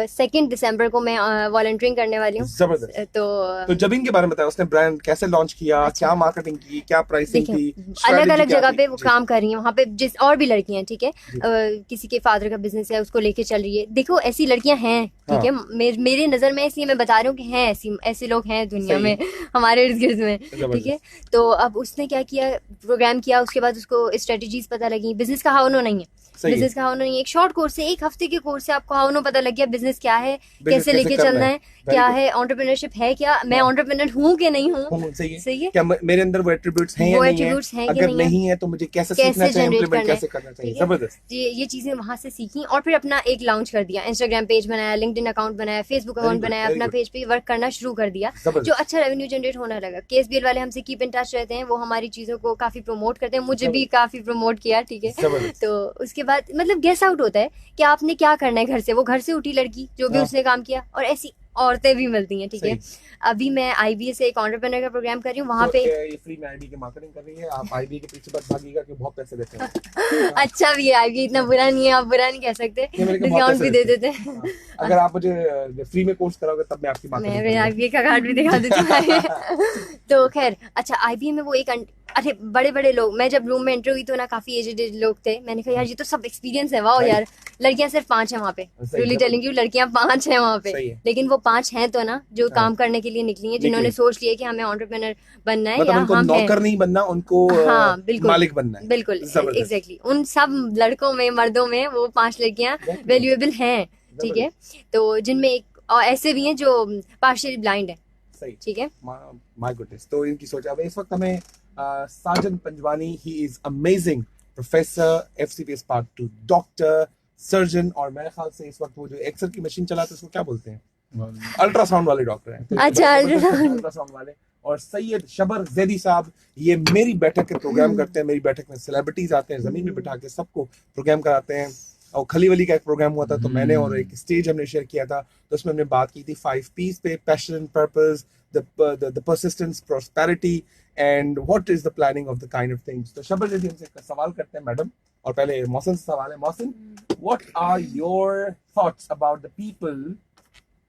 2 दिसंबर को मैं वॉलंटियरिंग करने वाली हूँ। जबरदस्त। तो तो जबीन के बारे में बताया, उसने ब्रांड कैसे लॉन्च किया, अच्छा। क्या मार्केटिंग की, क्या प्राइसिंग की, देखिए, अलग strategy अलग क्या जगह थी? पे वो जी। काम कर रही हैं, वहाँ पे जिस और भी लड़कियां हैं, ठीक है, जी। किसी के फादर का बिजनेस है, उसको लेके चल रही है। देखो ऐसी लड़कियां हैं, ठीक हाँ। है, मेरे नजर में, इसलिए मैं बता रही हूँ कि हैं ऐसे लोग हैं दुनिया सही में, हमारे इर्द गिर्द में, जबरदस्त। ठीक है। तो अब उसने क्या किया, प्रोग्राम किया, उसके बाद उसको स्ट्रेटजीज पता लगी। बिजनेस का हाउनो नहीं है, सही है। बिजनेस का हाउनो नहीं है, एक शॉर्ट कोर्स से 1 हफ्ते के कोर्स से आपको हाउनो पता लग गया, बिजनेस क्या है, Business कैसे लेके करना चलना है, Very क्या good. है, एंटरप्रेन्योरशिप है क्या, मैं हाँ। एंटरप्रेन्योर हूँ कि नहीं हूँ, सही है। सही है, क्या मेरे अंदर वो एट्रीब्यूट्स हैं या वो नहीं है? attributes हैं कि अगर नहीं है? नहीं है तो मुझे कैसे कैसे सीखना चाहिए, generate इम्प्लीमेंट करना है? कैसे करना चाहिए। ठीक है। जबरदस्त। ये चीजें वहां से सीखी, और फिर अपना एक लॉन्च कर दिया, इंस्टाग्राम पेज बनाया, लिंक्डइन अकाउंट बनाया, फेसबुक Very अकाउंट good, बनाया, very अपना good. पेज पे वर्क करना शुरू कर दिया, जबरदस्त। जो अच्छा रेवेन्यू जनरेट होने लगा। KSBL वाले हमसे कीप इन टच रहते हैं, वो हमारी चीजों को काफी प्रमोट करते हैं, मुझे भी काफी प्रमोट किया, ठीक है। जबरदस्त। तो उसके बाद मतलब गेस आउट होता है कि आपने क्या करना है घर से, वो घर से उठी लड़की जो भी हाँ। उसने काम किया, और ऐसी औरतें भी मिलती हैं, ठीक है। सही। अभी मैं IBA से एक एंटरप्रेन्योर का प्रोग्राम कर रही हूँ, वहाँ तो पे ये फ्री में आईबी की मार्केटिंग कर रही है, आप आईबी के पीछे बस भागिएगा कि बहुत पैसे देते हैं। अच्छा भी है, IBA इतना बुरा नहीं है, आप बुरा नहीं कह सकते, ये मेरे को बहुत डिस्काउंट भी पैसे दे देते देते हैं। हाँ। अगर आप मुझे फ्री में कोर्स कराओगे तब मैं आपकी मैं मार्केटिंग IBA का कार्ड भी दिखा देती हूँ। तो खैर, अच्छा IBA में वो एक अरे बड़े बड़े लोग, मैं जब रूम में एंटर हुई तो ना काफी एजेड लोग थे, मैंने कहा यार ये तो सब एक्सपीरियंस है, वाह Right. यार। लड़कियां सिर्फ 5 हैं वहाँ पे, सही, रियली टेलिंग यू, लड़कियां 5 हैं वहाँ पे, सही है। लेकिन वो 5 हैं तो ना जो हाँ। काम करने के लिए निकली हैं, जिन्होंने निकली। सोच लिया कि हमें एंटरप्रेन्योर बनना है, मतलब या उनको हम हैं। नौकर नहीं बनना, उनको हाँ, बिल्कुल मालिक बनना है। बिल्कुल, जबरदस्त। एग्जैक्टली। उन सब लड़कों में, मर्दों में वो 5 लड़कियां Very good. वैल्यूएबल हैं, ठीक है। तो जिनमें एक और ऐसे भी हैं जो पार्शियली ब्लाइंड है, सही। ठीक है। My goodness. तो इनकी सोच। अब इस वक्त हमें Sajan Panjwani, he is amazing professor, FCPS part 2 doctor, surgeon, और मेरे ख्याल से इस वक्त वो जो एक्सरे की मशीन चलाते हैं उसको क्या बोलते हैं, अल्ट्रासाउंड वाले डॉक्टर हैं। अच्छा, अल्ट्रासाउंड वाले। और सैयद शबर जैदी साहब, ये मेरी बैठक के प्रोग्राम करते हैं, मेरी बैठक में सेलिब्रिटीज आते हैं, जमीन में बिठा के सबको प्रोग्राम कराते हैं। और खली वली का एक प्रोग्राम हुआ था, तो मैंने और एक स्टेज हमने शेयर किया था, तो उसमें हमने बात की थी 5 P's पे, passion, purpose, the persistence, prosperity, and what is the planning of the kind of things. तो शबर जैदी हमसे एक सवाल करते हैं मैडम, और पहले मौसम से सवाल है। Mausam, what are your thoughts about the people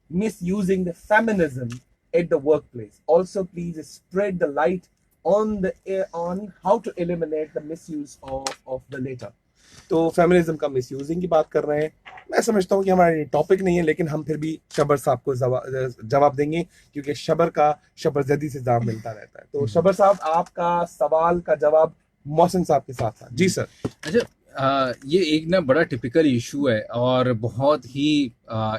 misusing the feminism at the workplace? Also, please spread the light on how to eliminate the misuse of the latter. तो फेमिनिज्म का मिसयूजिंग की बात कर रहे हैं। मैं समझता हूँ कि हमारा टॉपिक नहीं है, लेकिन हम फिर भी शबर साहब को जवाब देंगे, क्योंकि शबर का शबर जदी से जवाब मिलता रहता है। तो शबर साहब, आपका सवाल का जवाब मौसम साहब के साथ था। जी सर। अच्छा, ये एक ना बड़ा टिपिकल इशू है, और बहुत ही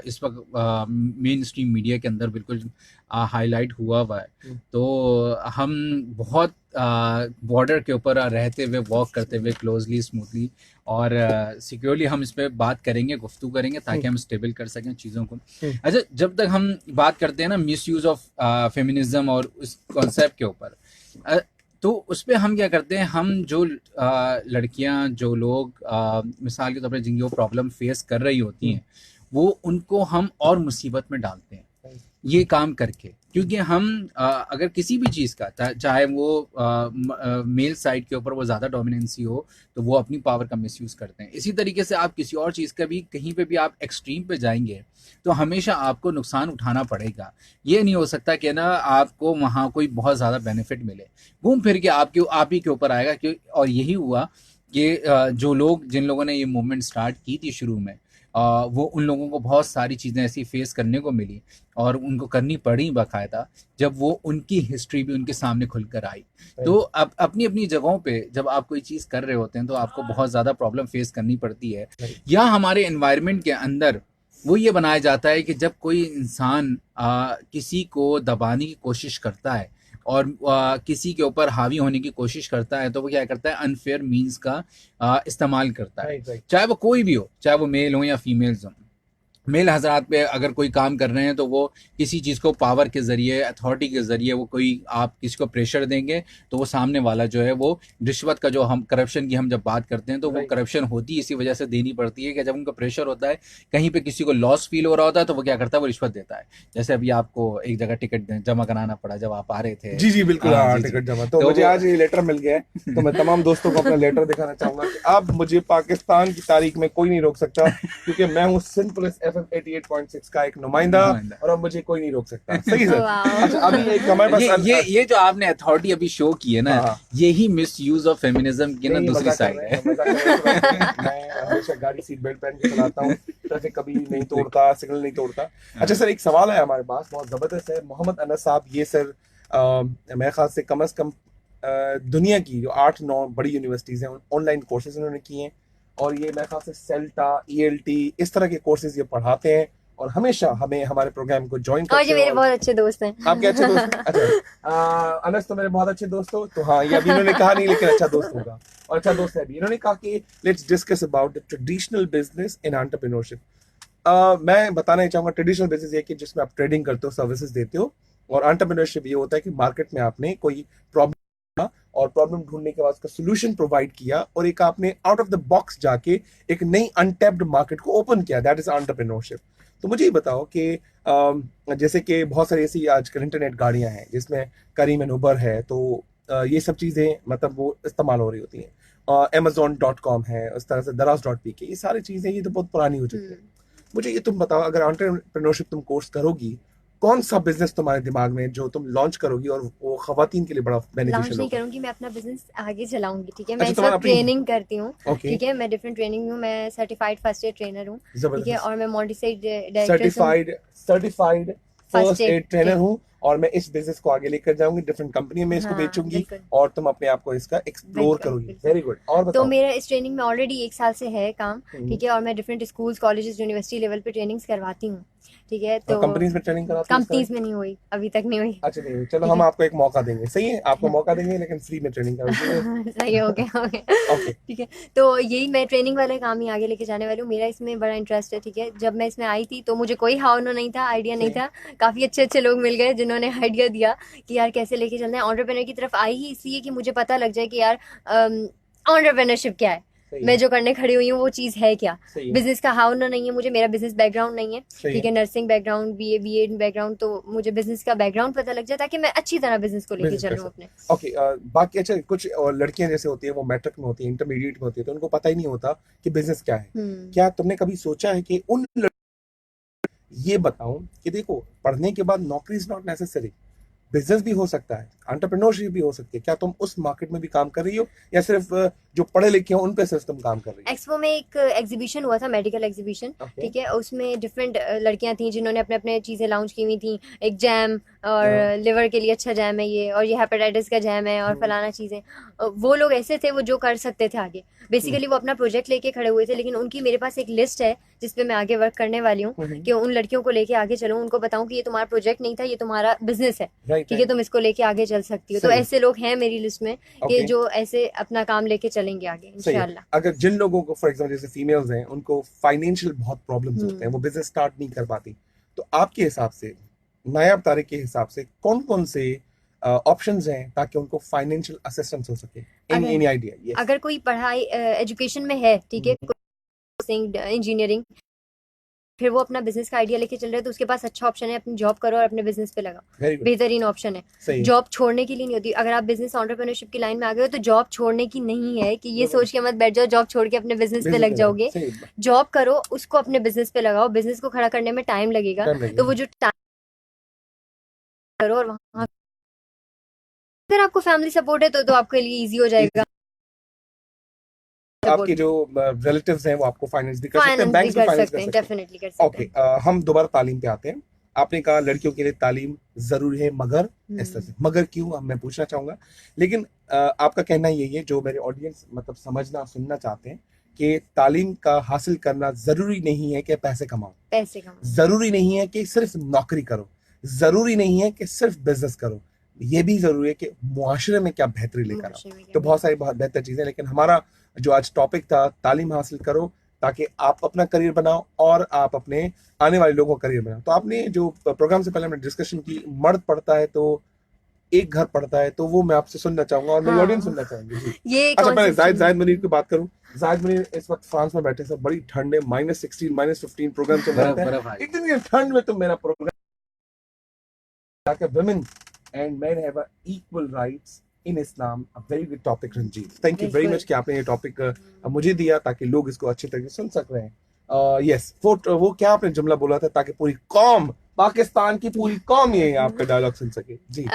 इस वक्त मेन स्ट्रीम मीडिया के अंदर बिल्कुल हाईलाइट हुआ है। तो हम बहुत बॉर्डर के ऊपर रहते हुए, वॉक करते हुए क्लोजली, स्मूथली और सिक्योरली हम इस पे बात करेंगे, गुफ्तगू करेंगे, ताकि हम स्टेबल कर सकें चीज़ों को। अच्छा, जब तक हम बात करते हैं ना मिसयूज ऑफ फेमिनिज्म और उस कॉन्सेप्ट के ऊपर, तो उस पर हम क्या करते हैं, हम जो लड़कियां, जो लोग मिसाल के तौर पर जिनकी वो प्रॉब्लम फेस कर रही होती हैं, वो उनको हम और मुसीबत में डालते हैं। ये काम करके, क्योंकि हम अगर किसी भी चीज़ का चाहे वो मेल साइड के ऊपर वो ज़्यादा डोमिनेंसी हो तो वो अपनी पावर का मिसयूज़ करते हैं। इसी तरीके से आप किसी और चीज़ का भी कहीं पे भी आप एक्सट्रीम पे जाएंगे तो हमेशा आपको नुकसान उठाना पड़ेगा। ये नहीं हो सकता कि ना आपको वहाँ कोई बहुत ज़्यादा बेनिफिट मिले, घूम फिर के आप ही के ऊपर आएगा। क्यों? और यही हुआ कि जो लोग जिन लोगों ने ये मूवमेंट स्टार्ट की थी शुरू में, वो उन लोगों को बहुत सारी चीज़ें ऐसी फेस करने को मिली और उनको करनी पड़ी बाकायदा, जब वो उनकी हिस्ट्री भी उनके सामने खुलकर आई। तो अब अपनी अपनी जगहों पे जब आप कोई चीज़ कर रहे होते हैं तो आपको बहुत ज़्यादा प्रॉब्लम फेस करनी पड़ती है। या हमारे एनवायरनमेंट के अंदर वो ये बनाया जाता है कि जब कोई इंसान किसी को दबाने की कोशिश करता है और किसी के ऊपर हावी होने की कोशिश करता है तो वो क्या करता है, अनफेयर मीन्स का इस्तेमाल करता है। चाहे वो कोई भी हो, चाहे वो मेल हो या फीमेल्स हो। मेल हजरात पे अगर कोई काम कर रहे हैं तो वो किसी चीज़ को पावर के ज़रिए, अथॉरिटी के ज़रिए वो कोई आप किसी को प्रेशर देंगे तो वो सामने वाला जो है वो रिश्वत का, जो हम करप्शन की हम जब बात करते हैं तो वो करप्शन होती है इसी वजह से देनी पड़ती है कि जब उनका प्रेशर होता है, कहीं पे किसी को लॉस फील हो रहा होता है तो वो क्या करता है, वो रिश्वत देता है। जैसे अभी आपको एक जगह टिकट जमा कराना पड़ा जब आप आ रहे थे। जी जी बिल्कुल, हाँ, हाँ, जी, जी। टिकट जमा। तो मुझे आज ये लेटर मिल गया है, तो मैं तमाम दोस्तों को अपना लेटर दिखाना चाहूंगा कि अब मुझे पाकिस्तान की तारीख में कोई नहीं रोक सकता, क्योंकि मैं हूँ सिंध पुलिस FM 88.6 का एक नुमाइंदा, और अब मुझे कोई नहीं रोक सकता। सही सर। वाह। अच्छा, अभी एक हमारे पास ये जो आपने अथॉरिटी अभी शो की है ना, हाँ। यही मिस यूज ऑफ फेमिनिज्म की ना नहीं, दूसरी मजाक कर साइड रहे है। हैं, मजाक कर रहे हैं। मैं हमेशा गाड़ी सीट बेल्ट पहन के चलाता हूँ, ट्रैफिक कभी नहीं तोड़ता, सिग्नल नहीं तोड़ता। अच्छा सर, एक सवाल है हमारे पास, बहुत जबरदस्त है। मोहम्मद अनस साहब, ये सर मेरे ख्याल से कम दुनिया की जो 8-9 बड़ी यूनिवर्सिटीज हैं, ऑनलाइन कोर्सेज उन्होंने किए हैं, और ये मेरे ख्याल से सेल्टा, ELT इस तरह के कोर्सेज ये पढ़ाते हैं, और हमेशा हमें हमारे प्रोग्राम को ज्वाइन और करते ये हैं। मेरे बहुत अच्छे दोस्त हैं। आपके अच्छे दोस्त हैं? अच्छा, अनस तो मेरे बहुत अच्छे दोस्त हो, तो हाँ, ये अभी इन्होंने कहा नहीं, लेकिन अच्छा दोस्त होगा और अच्छा दोस्त है भी। इन्होंने कहा कि let's discuss about the traditional business in entrepreneurship. मैं बताना चाहूंगा, ट्रेडिशनल बिजनेस ये कि जिसमें आप ट्रेडिंग करते हो, सर्विसेज देते हो, और एंटरप्रेन्योरशिप ये होता है कि मार्केट में आपने कोई प्रॉब्लम और प्रॉब्लम ढूंढने के बाद उसका सोल्यूशन प्रोवाइड किया, और एक आपने आउट ऑफ द बॉक्स जाके एक नई अनटैप्ड मार्केट को ओपन किया। That is entrepreneurship. तो मुझे ये बताओ कि जैसे कि बहुत सारी ऐसी आजकल इंटरनेट गाड़ियां हैं जिसमें करीम एंड उबर है, तो ये सब चीज़ें मतलब वो इस्तेमाल हो रही होती हैं। Amazon.com है, उस तरह से Daraz.pk, ये सारी चीज़ें ये तो बहुत पुरानी हो चुकी हैं। मुझे ये तुम बताओ, अगर एंटरप्रेन्योरशिप तुम कोर्स करोगी, कौन सा बिजनेस तुम्हारे दिमाग में जो तुम लॉन्च करोगी और वो खवातीन के लिए बड़ा लॉन्च बेनिफिशियल नहीं होगा? करूंगी, मैं अपना बिजनेस आगे चलाऊंगी। ठीक है, मैं अच्छा, इस तुम्हारा वक्त अपनी- ट्रेनिंग करती हूँ। ओके, ठीक है, मैं डिफरेंट ट्रेनिंग हूँ, मैं सर्टिफाइड फर्स्ट एड ट्रेनर हूँ। ठीक है, जबरदस्त। और मैं मॉन्टेसरी डायरेक्टर हूँ। Certified first aid aid trainer हूँ, और मैं इस बिजनेस को आगे लेकर जाऊंगी, डिफरेंट कंपनी में इसको हाँ, बेचूंगी, बिल्कुल। और तुम अपने आप को इसका एक्सप्लोर बिल्कुल, करोगी। बिल्कुल। Very good. और तो बताओ। मेरा इस ट्रेनिंग में ऑलरेडी 1 साल से है काम। ठीक है, और मैं different schools, colleges, university level पे ट्रेनिंग्स करवाती हूँ। ठीक है, तो कंपनीज में ट्रेनिंग कराती हो इस तरह? कंपनीज में नहीं हुई, अभी तक नहीं हुई। अच्छा, नहीं, चलो ठीक हम है। आपको एक मौका देंगे। सही है, आपको मौका देंगे, लेकिन फ्री में ट्रेनिंग करोगे। सही हो गया, हो गया। ओके। ठीक है, तो यही मैं ट्रेनिंग वाले काम ही आगे लेके जाने वाली हूँ। मेरा इसमें बड़ा इंटरेस्ट है। ठीक है, जब मैं इसमें आई थी तो मुझे कोई हावनो नहीं था, आइडिया नहीं था। काफ़ी अच्छे अच्छे लोग मिल गए जिन्होंने आइडिया दिया कि यार कैसे लेके चलना है। एंटरप्रेन्योर की तरफ आई ही इसलिए कि मुझे पता लग जाए कि यार एंटरप्रेन्योरशिप क्या है, मैं जो करने खड़ी हुई हूँ वो चीज़ है क्या। बिजनेस का हाउ ना नहीं है, मुझे मेरा बिजनेस बैकग्राउंड नहीं है। ठीक है, नर्सिंग बैकग्राउंड, BA बैकग्राउंड, तो मुझे बिजनेस का बैकग्राउंड पता लग जाए ताकि मैं अच्छी तरह बिजनेस को लेके चलूँ अपने। ओके, बाकी अच्छा, कुछ लड़कियां जैसे होती है वो मैट्रिक में होती है, इंटरमीडिएट में होती है, तो उनको पता ही नहीं होता कि बिजनेस क्या है। क्या तुमने कभी सोचा है कि उन ये बताऊं कि देखो, पढ़ने के बाद नौकरी इज नॉट नेसेसरी, बिजनेस भी हो सकता है, एंटरप्रेन्योरशिप भी हो सकती है। क्या तुम उस मार्केट में भी काम कर रही हो, या सिर्फ जो पढ़े लिखे हैं उन पे सिर्फ तुम काम कर रही हो? एक्सपो में एक एग्जीबिशन हुआ था, मेडिकल एग्जीबिशन। ठीक है, उसमें डिफरेंट लड़कियां थी जिन्होंने अपने अपने चीज़ें लॉन्च की हुई थी। एक जैम, और लिवर के लिए अच्छा जैम है ये, और ये हेपेटाइटिस का जैम है, और फलाना चीज़ें। वो लोग ऐसे थे वो जो कर सकते थे आगे। बेसिकली वो अपना प्रोजेक्ट लेके खड़े हुए थे, लेकिन उनकी मेरे पास एक लिस्ट है जिसपे मैं आगे वर्क करने वाली हूँ कि उन लड़कियों को लेके आगे चलूँ, उनको बताऊँ कि ये तुम्हारा प्रोजेक्ट नहीं था, ये तुम्हारा बिजनेस है। ठीक है, तुम इसको लेके आगे चल सकती हो। तो ऐसे लोग हैं मेरी लिस्ट में कि जो ऐसे अपना काम लेके चलेंगे आगे इंशाल्लाह। अगर जिन लोगों को, फॉर एग्जांपल जैसे फीमेल्स हैं, उनको फाइनेंशियल बहुत प्रॉब्लम्स होते हैं, वो बिजनेस स्टार्ट नहीं कर पाती, तो आपके हिसाब से, नायाब तारिक के हिसाब से, कौन कौन से ऑप्शंस हैं ताकि उनको फाइनेंशियल असिस्टेंस हो सके? Any idea? अगर कोई पढ़ाई एजुकेशन में है, ठीक है, इंजीनियरिंग फिर वो अपना बिजनेस का आइडिया लेके चल रहे हैं, तो उसके पास अच्छा ऑप्शन है, अपनी जॉब करो और अपने बिजनेस पे लगाओ, वेरी गुड, बेहतरीन ऑप्शन है। सही है। जॉब छोड़ने के लिए नहीं होती। अगर आप बिजनेस एंटरप्रेन्योरशिप की लाइन में आ गए हो तो जॉब छोड़ने की नहीं है कि ये बिल्कुल। सोच के मत बैठ जाओ जॉब छोड़ के अपने बिजनेस पे बिजनेस लग में जाओगे। सही जॉब करो, उसको अपने बिजनेस पे लगाओ, बिजनेस को खड़ा करने में टाइम लगेगा, कर लेंगे। तो वो जो टाइम करो और वहाँ अगर आपको फैमिली सपोर्ट है तो आपके लिए इजी हो जाएगा। आपके जो रिलेटिव्स हैं वो आपको फाइनेंस भी कर सकते हैं, फाइनेंस भी बैंक्स भी कर फाइनेंस सकते कर हैं, सकते हैं। डेफिनेटली कर सकते ओके, हैं। हम दोबारा तालीम पे आते हैं। आपने कहा लड़कियों के लिए तालीम जरूरी है, मगर इस तरह से मगर क्यों, अब मैं पूछना चाहूंगा। लेकिन आपका कहना यही है, जो मेरे ऑडियंस मतलब समझना सुनना चाहते हैं, कि तालीम का हासिल करना जरूरी नहीं है कि पैसे कमाओ, पैसे कमाओ, जरूरी नहीं है कि सिर्फ नौकरी करो, जरूरी नहीं है कि सिर्फ बिजनेस करो, ये भी जरूरी है कि मुआशरे में क्या बेहतरी लेकर आओ। मुआशरे में क्या तो बहुत सारी बहुत बेहतर चीजें, लेकिन हमारा जो आज टॉपिक था, तालीम हासिल करो ताकि आप अपना करियर बनाओ और आप अपने आने वाले लोगों का करियर बनाओ। तो आपने जो प्रोग्राम से पहले हमने डिस्कशन की, मर्द पढ़ता है तो एक घर पढ़ता है, तो वो मैं आपसे सुनना चाहूंगा और मेरी हाँ। ऑडियंस सुनना चाहेंगे जी। ये अच्छा, कौन पहले सी जाहिद चीज़ जाहिद मुनीर की बात करूं। जाहिद मुनीर इस वक्त फ्रांस में बैठे, सब बड़ी ठंड है, -16 -15 प्रोग्राम चल रहा बर्फ है। आ गई। इतनी ठंड में तो मेरा programme women and men have a equal rights in Islam, a very good topic, Ranjeet. Thank you very बिल्कुल। much कि आपने ये टॉपिक मुझे दिया ताकि लोग इसको अच्छे तरीके से सुन सक रहे हैं। यस, वो क्या आपने जुमला बोला था, ताकि पूरी कौम, पाकिस्तान की पूरी कौम ये आपका डायलॉग सुन सके जी।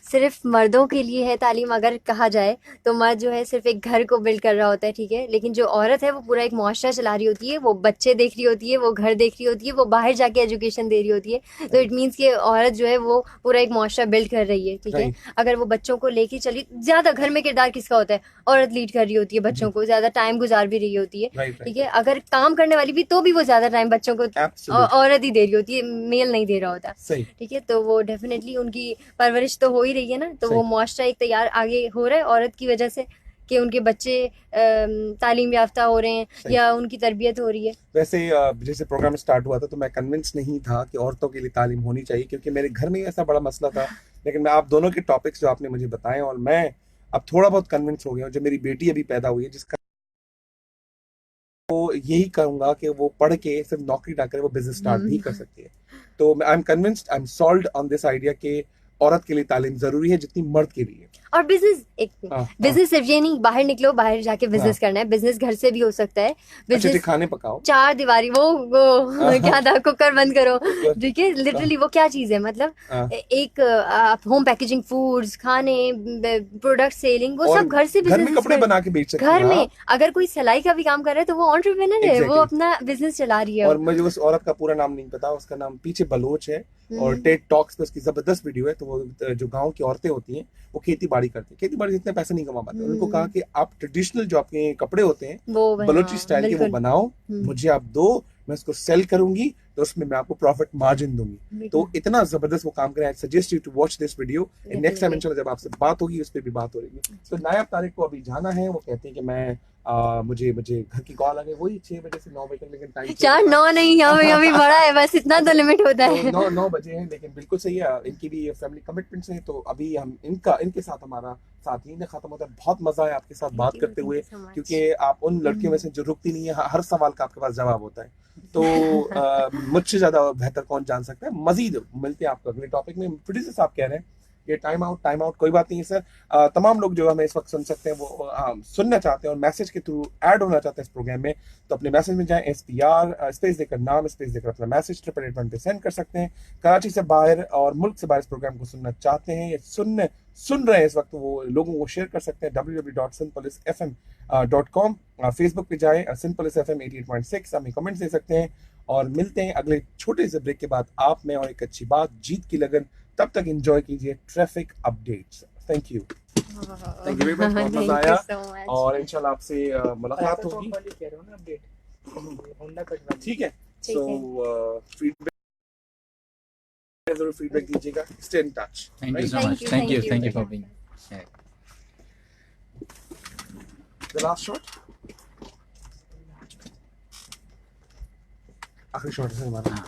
सिर्फ मर्दों के लिए है तालीम अगर कहा जाए तो मर्द जो है सिर्फ एक घर को बिल्ड कर रहा होता है, ठीक है, लेकिन जो औरत है वो पूरा एक मुआशरा चला रही होती है, वो बच्चे देख रही होती है, वो घर देख रही होती है, वो बाहर जाके एजुकेशन दे रही होती है। तो इट मीन्स कि औरत जो है वो पूरा एक मुआशरा बिल्ड कर रही है, ठीक है। Right. अगर वो बच्चों को लेके चली, ज्यादा घर में किरदार किसका होता है, औरत लीड कर रही होती है बच्चों को, ज्यादा टाइम गुजार भी रही होती है, Right, ठीक है। अगर काम करने वाली भी तो भी वो ज्यादा टाइम बच्चों को Absolutely. औरत ही दे रही होती है, मेल नहीं दे रहा होता, सही। ठीक है। तो वो डेफिनेटली उनकी परवरिश तो हो ही रही है ना, तो सही। वो मुआशरा एक तैयार आगे हो रहा है औरत की वजह से कि उनके बच्चे तालीम याफ्ता हो रहे हैं सही। या उनकी तरबियत हो रही है। वैसे जैसे प्रोग्राम स्टार्ट हुआ था तो मैं कन्विंस नहीं था कि औरतों के लिए तालीम होनी चाहिए, क्योंकि मेरे घर में ऐसा बड़ा मसला था। लेकिन मैं आप दोनों के टॉपिक्स जो आपने मुझे बताए, और मैं अब थोड़ा बहुत कन्विंस हो गया हूँ। जो मेरी बेटी अभी पैदा हुई है, जिसका वो यही कहूंगा कि वो पढ़ के सिर्फ नौकरी ना करे, वो बिजनेस स्टार्ट भी कर सकती है। तो I am convinced, I am sold on this idea कि औरत के लिए तालीम जरूरी है जितनी मर्द के लिए। और बिजनेस हाँ, बिजनेस सिर्फ ये नहीं, बाहर निकलो, बाहर जाके बिजनेस करना है, बिजनेस घर से भी हो सकता है। अच्छे बिजनेस खाने पकाओ, चार दीवारी, वो क्या था, कुकर बंद करो, ठीक है। लिटरली वो क्या चीज है, मतलब हाँ। एक आप होम पैकेजिंग, फूड्स, खाने, प्रोडक्ट सेलिंग, वो और सब घर से घर में बिजनेस कपड़े बना के बेच सकती घर है। में अगर कोई सिलाई का भी काम कर रहा है तो वो एंटरप्रेन्योर है, वो Exactly. अपना बिजनेस चला रही है। और मुझे उस औरत का पूरा नाम नहीं पता, उसका नाम पीछे बलोच है, और टेड टॉक्स पे उसकी जबरदस्त वीडियो है। तो वो जो गांव की औरतें होती हैं वो खेती बाड़ी करती हैं, खेती बाड़ी इतने पैसे नहीं कमा पाते। उनको कहा कि आप ट्रेडिशनल जो आपके कपड़े होते हैं वो बलोची स्टाइल के वो बिल्कुल। बनाओ, मुझे आप दो, मैं उसको सेल करूंगी, तो उसमें मैं आपको प्रॉफिट मार्जिन दूंगी। तो इतना जबरदस्त वो काम करें। I suggest you to watch this video, and next time इंशाल्लाह जब आपसे बात होगी उस पर भी बात हो रही है। तो नायाब तारिक को अभी जाना है, वो कहते हैं कि मैं मुझे घर की कॉल आ गई, वही 6 बजे से 9 बजे तक, लेकिन टाइम 4-9 नहीं, यहाँ भी बड़ा है, बस इतना तो लिमिट होता तो है। 9 बजे हैं, लेकिन बिल्कुल सही है, इनकी भी फैमिली कमिटमेंट्स हैं। तो अभी हम इनके साथ हमारा साथ ही खत्म होता है। बहुत मजा है आपके साथ बात करते हुए, क्योंकि आप उन लड़कियों में से जो रुकती नहीं है, हर सवाल का आपके पास जवाब होता है। तो मुझसे ज्यादा बेहतर कौन जान सकता है। मजीद मिलते हैं आपको अगले टॉपिक में। प्रोड्यूसर साहब कह रहे हैं ये टाइम आउट, कोई बात नहीं है सर। तमाम लोग जो हमें इस वक्त सुन सकते हैं, वो सुनना चाहते हैं और मैसेज के थ्रू ऐड होना चाहते हैं इस प्रोग्राम में, तो अपने मैसेज में जाएं, SPR स्पेस देकर नाम स्पेस देकर अपना मैसेज 888 पे सेंड कर सकते हैं। कराची से बाहर और मुल्क से बाहर इस प्रोग्राम को सुनना चाहते हैं या सुन रहे हैं इस वक्त, वो लोगों को शेयर कर सकते हैं www.sinpolicefm.com। फेसबुक पे जाएं, SinPolicefM 88.6, हमें कमेंट्स दे सकते हैं। और मिलते हैं अगले छोटे से ब्रेक के बाद आप में, और एक अच्छी बात, जीत की लगन। तब तक एंजॉय कीजिए traffic updates. Thank you very much, बहुत मजा आया, और इंशाल्लाह आपसे मुलाकात होगी। ठीक है, सो फीडबैक जरूर फीडबैक दीजिएगा। Stay in touch. Thank you so much. Thank you for being here. The last shot, आखिरी शॉट है हमारा। हाँ।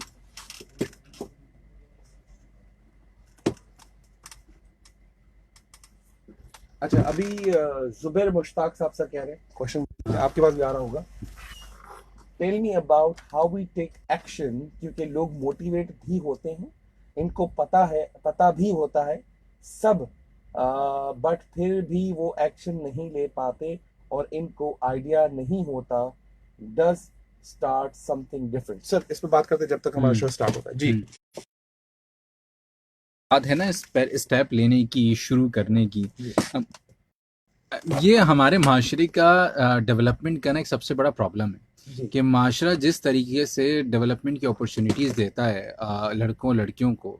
अच्छा, अभी जुबैर मुश्ताक साहब सर कह रहे हैं, क्वेश्चन आपके पास भी आ रहा होगा। Tell me about how we take action, क्योंकि लोग मोटिवेट भी होते हैं, इनको पता भी होता है सब, बट फिर भी वो एक्शन नहीं ले पाते और इनको आइडिया नहीं होता। Does start something different. Sir इस पे बात करते हैं जब तक हमारा शो स्टार्ट होता है जी। बात है ना स्टेप लेने की, शुरू करने की। जी। ये हमारे माशरे का डेवलपमेंट का ना एक सबसे बड़ा प्रॉब्लम है जी। कि माशरा जिस तरीके से डेवलपमेंट की अपॉर्चुनिटीज़ देता है लड़कों लड़कियों को,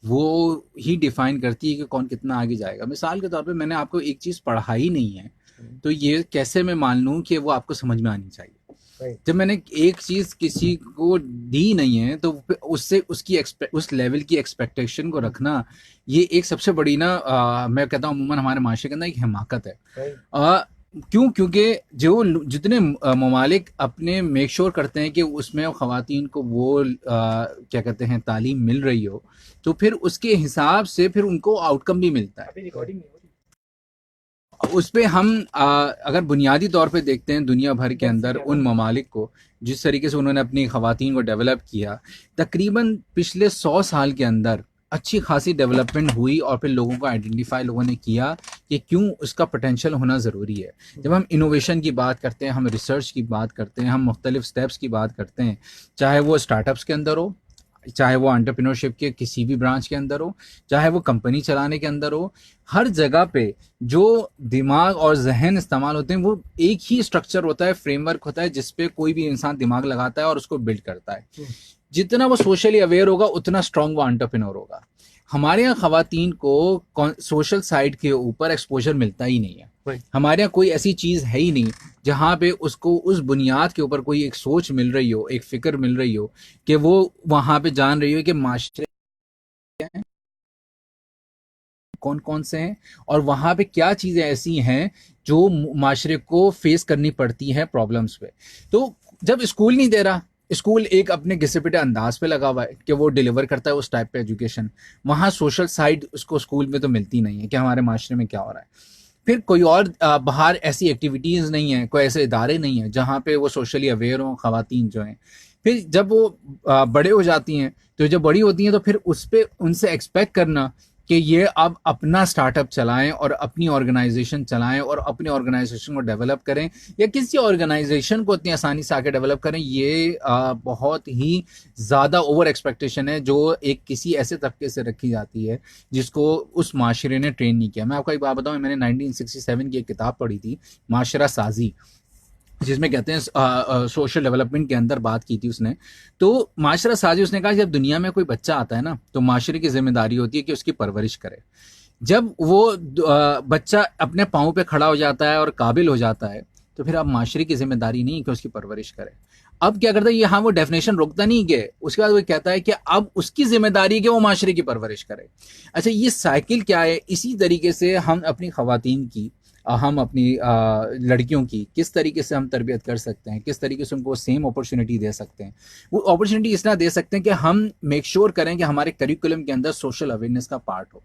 वो ही डिफाइन करती है कि कौन कितना आगे जाएगा। मिसाल के तौर पे मैंने आपको एक चीज़ पढ़ाई नहीं है, तो ये कैसे मैं मान लूँ कि वो आपको समझ में आनी चाहिए। जब मैंने एक चीज किसी को दी नहीं है तो उससे उस लेवल की एक्सपेक्टेशन को रखना, ये एक सबसे बड़ी ना मैं कहता हूँ अमूमन हमारे माशरे के अंदर एक हिमाकत है। क्योंकि जितने ममालिक अपने मेक श्योर करते हैं कि उसमें ख़वातीन को वो क्या कहते हैं तालीम मिल रही हो, तो फिर उसके हिसाब से फिर उनको आउटकम भी मिलता है। उस पे हम अगर बुनियादी तौर पे देखते हैं दुनिया भर के अंदर उन ममालिक को जिस तरीके से उन्होंने अपनी ख़वातीन को डेवलप किया, तकरीबन पिछले 100 साल के अंदर अच्छी खासी डेवलपमेंट हुई और फिर लोगों को आइडेंटिफाई लोगों ने किया कि क्यों उसका पोटेंशियल होना ज़रूरी है। जब हम इनोवेशन की बात करते हैं, हम रिसर्च की बात करते हैं, हम मुख्तलिफ स्टेप्स की बात करते हैं, चाहे वो स्टार्टअप्स के अंदर हो, चाहे वो एंटरप्रेन्योरशिप के किसी भी ब्रांच के अंदर हो, चाहे वो कंपनी चलाने के अंदर हो, हर जगह पे जो दिमाग और जहन इस्तेमाल होते हैं वो एक ही स्ट्रक्चर होता है, फ्रेमवर्क होता है जिस पे कोई भी इंसान दिमाग लगाता है और उसको बिल्ड करता है। जितना वो सोशली अवेयर होगा उतना स्ट्रांग वो एंटरप्रेन्योर होगा। हमारे यहाँ ख़वातीन को सोशल साइड के ऊपर एक्सपोजर मिलता ही नहीं है। हमारे यहाँ कोई ऐसी चीज़ है ही नहीं जहाँ पे उसको उस बुनियाद के ऊपर कोई एक सोच मिल रही हो, एक फिक्र मिल रही हो कि वो वहाँ पे जान रही हो कि माशरे कौन कौन से हैं और वहाँ पे क्या चीज़ें ऐसी हैं जो माशरे को फेस करनी पड़ती हैं प्रॉब्लम्स पे। तो जब स्कूल नहीं दे रहा, स्कूल एक अपने घिसे पिटे अंदाज पे लगा हुआ है कि वो डिलीवर करता है उस टाइप पे एजुकेशन, वहाँ सोशल साइड उसको स्कूल में तो मिलती नहीं है कि हमारे माशरे में क्या हो रहा है। फिर कोई और बाहर ऐसी एक्टिविटीज़ नहीं है, कोई ऐसे इदारे नहीं हैं जहाँ पे वो सोशली अवेयर हों ख़वातीन जो हैं। फिर जब वो बड़े हो जाती हैं, तो जब बड़ी होती हैं तो फिर उस पर उनसे एक्सपेक्ट करना कि ये अब अपना स्टार्टअप चलाएं और अपनी ऑर्गेनाइजेशन चलाएं और अपनी ऑर्गेनाइजेशन को डेवलप करें या किसी ऑर्गेनाइजेशन को इतनी आसानी से आके डेवलप करें, ये बहुत ही ज़्यादा ओवर एक्सपेक्टेशन है जो एक किसी ऐसे तबके से रखी जाती है जिसको उस माशरे ने ट्रेन नहीं किया। मैं आपको एक बात बताऊं, मैंने 1967 की एक किताब पढ़ी थी, माशरा साजी, जिसमें कहते हैं सोशल डेवलपमेंट के अंदर बात की थी उसने। तो माशरा साजी उसने कहा जब दुनिया में कोई बच्चा आता है ना तो माशरे की जिम्मेदारी होती है कि उसकी परवरिश करे। जब वो बच्चा अपने पाँव पे खड़ा हो जाता है और काबिल हो जाता है तो फिर अब माशरे की जिम्मेदारी नहीं है कि उसकी परवरिश करे। अब क्या करता है ये, हाँ वो डेफिनेशन रोकता नहीं है, उसके बाद वो कहता है कि अब उसकी जिम्मेदारी है कि वो माशरे की परवरिश करे। अच्छा, ये साइकिल क्या है? इसी तरीके से हम अपनी ख़वातीन की, हम अपनी लड़कियों की किस तरीके से हम तरबियत कर सकते हैं, किस तरीके से उनको सेम अपॉर्चुनिटी दे सकते हैं। वो अपॉर्चुनिटी इस तरह दे सकते हैं कि हम मेक श्योर करें कि हमारे करिकुलम के अंदर सोशल अवेयरनेस का पार्ट हो,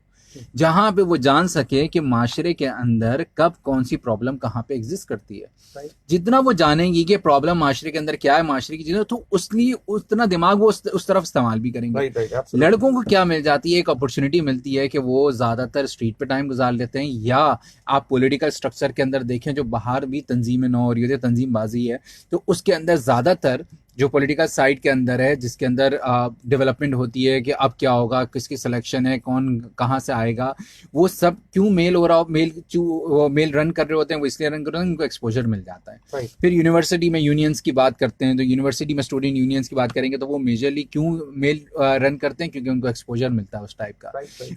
जहाँ पे वो जान सके कि माशरे के अंदर कब कौन सी प्रॉब्लम कहाँ पे एग्जिस्ट करती है। जितना वो जानेंगी कि प्रॉब्लम माशरे के अंदर क्या है, माशरे की चीज़ें, तो उसलिए उतना दिमाग वो उस तरफ इस्तेमाल भी करेंगे। लड़कों को क्या मिल जाती है, एक अपॉर्चुनिटी मिलती है कि वो ज़्यादातर स्ट्रीट पे टाइम गुजार लेते हैं, या आप पॉलिटिकल स्ट्रक्चर के अंदर देखें जो बाहर भी तंजीमें न हो रही होती है, तंजीमबाजी है, तो उसके अंदर ज़्यादातर जो पॉलिटिकल साइड के अंदर है, जिसके अंदर डेवलपमेंट होती है कि अब क्या होगा, किसकी सिलेक्शन है, कौन कहाँ से आएगा, वो सब क्यों मेल हो रहा हो, मेल रन कर रहे होते हैं, वो इसलिए रन कर रहे हैं, उनको एक्सपोजर मिल जाता है। फिर यूनिवर्सिटी में यूनियंस की बात करते हैं तो यूनिवर्सिटी में स्टूडेंट यूनियंस की बात करेंगे तो वो मेजरली क्यों मेल रन करते हैं, क्योंकि उनको एक्सपोजर मिलता है उस टाइप का,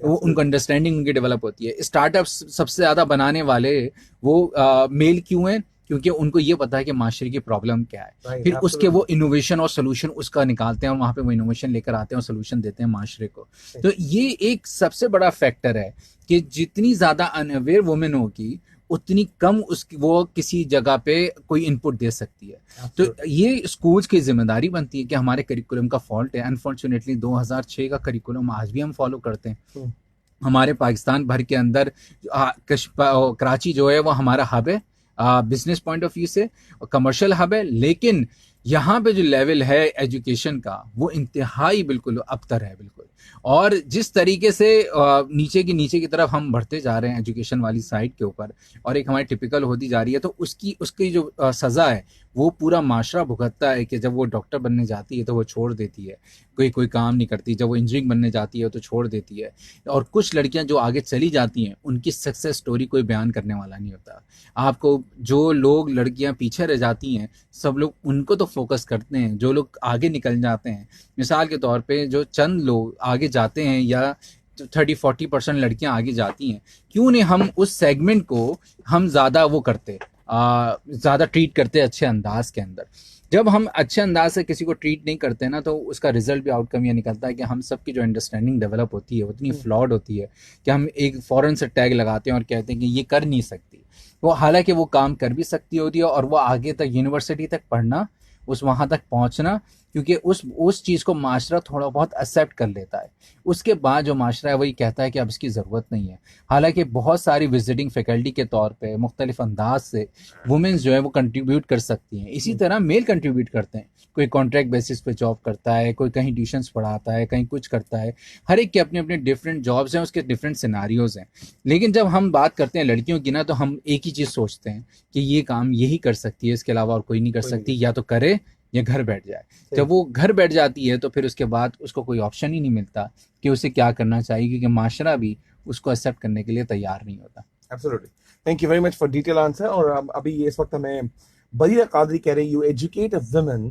वो उनको अंडरस्टैंडिंग उनकी डेवलप होती है। स्टार्टअप सबसे ज़्यादा बनाने वाले वो मेल क्यों हैं, क्योंकि उनको ये पता है कि माशरे की प्रॉब्लम क्या है। फिर उसके वो इनोवेशन और सोल्यूशन उसका निकालते हैं और वहाँ पे वो इनोवेशन लेकर आते हैं और सोल्यूशन देते हैं माशरे को। तो ये एक सबसे बड़ा फैक्टर है कि जितनी ज़्यादा अनअवेयर वुमेन होगी उतनी कम उसकी वो किसी जगह पे कोई इनपुट दे सकती है। तो ये स्कूल्स की जिम्मेदारी बनती है कि हमारे करिकुलम का फॉल्ट है। अनफॉर्चुनेटली 2006 का करिकुलम आज भी हम फॉलो करते हैं। हमारे पाकिस्तान भर के अंदर कराची जो है वो हमारा हब है, बिजनेस पॉइंट ऑफ व्यू से कमर्शियल हब है, लेकिन यहाँ पे जो लेवल है एजुकेशन का वो इंतहाई बिल्कुल अबतर है बिल्कुल। और जिस तरीके से नीचे की तरफ हम बढ़ते जा रहे हैं एजुकेशन वाली साइड के ऊपर, और एक हमारी टिपिकल होती जा रही है, तो उसकी जो सज़ा है वो पूरा माशरा भुगतता है कि जब वो डॉक्टर बनने जाती है तो वो छोड़ देती है, कोई काम नहीं करती, जब वो इंजीनियरिंग बनने जाती है तो छोड़ देती है। और कुछ लड़कियां जो आगे चली जाती हैं उनकी सक्सेस स्टोरी कोई बयान करने वाला नहीं होता। आपको जो लोग लड़कियां पीछे रह जाती हैं सब लोग उनको तो फोकस करते हैं, जो लोग आगे निकल जाते हैं, मिसाल के तौर पे जो चंद लोग आगे जाते हैं या 30-40% लड़कियां आगे जाती हैं, क्यों नहीं हम उस सेगमेंट को हम ज़्यादा वो करते, ज़्यादा ट्रीट करते अच्छे अंदाज के अंदर। जब हम अच्छे अंदाज से किसी को ट्रीट नहीं करते ना तो उसका रिजल्ट भी आउटकम ये निकलता है कि हम सब की जो अंडरस्टैंडिंग डेवलप होती है उतनी फ्लॉड होती है कि हम एक फ़ौरन से टैग लगाते हैं और कहते हैं कि ये कर नहीं सकती, वो हालांकि वो काम कर भी सकती होती है, और वो आगे तक यूनिवर्सिटी तक पढ़ना, उस वहाँ तक पहुँचना, क्योंकि उस चीज़ को माशरा थोड़ा बहुत एक्सेप्ट कर लेता है। उसके बाद जो माशरा है वही कहता है कि अब इसकी ज़रूरत नहीं है। हालांकि बहुत सारी विजिटिंग फैकल्टी के तौर पे मुख्तलिफ अंदाज से वुमेंस जो है वो कंट्रीब्यूट कर सकती हैं। इसी तरह मेल कंट्रीब्यूट करते हैं, कोई कॉन्ट्रैक्ट बेसिस पे जॉब करता है, कोई कहीं ट्यूशन्स पढ़ाता है, कहीं कुछ करता है। हर एक के अपने अपने डिफरेंट जॉब्स हैं, उसके डिफरेंट सिनारियोज हैं। लेकिन जब हम बात करते हैं लड़कियों की ना तो हम एक ही चीज़ सोचते हैं कि ये काम यही कर सकती है, इसके अलावा और कोई नहीं कर सकती, या तो करे या घर बैठ जाए। जब वो घर बैठ जाती है तो फिर उसके बाद उसको कोई ऑप्शन ही नहीं मिलता कि उसे क्या करना चाहिए, क्योंकि माशरा भी उसको एक्सेप्ट करने के लिए तैयार नहीं होता। Absolutely, thank you very much for detail answer. और अभी ये इस वक्त हमें बरीरा कादरी कह रहे हैं, you educate a woman,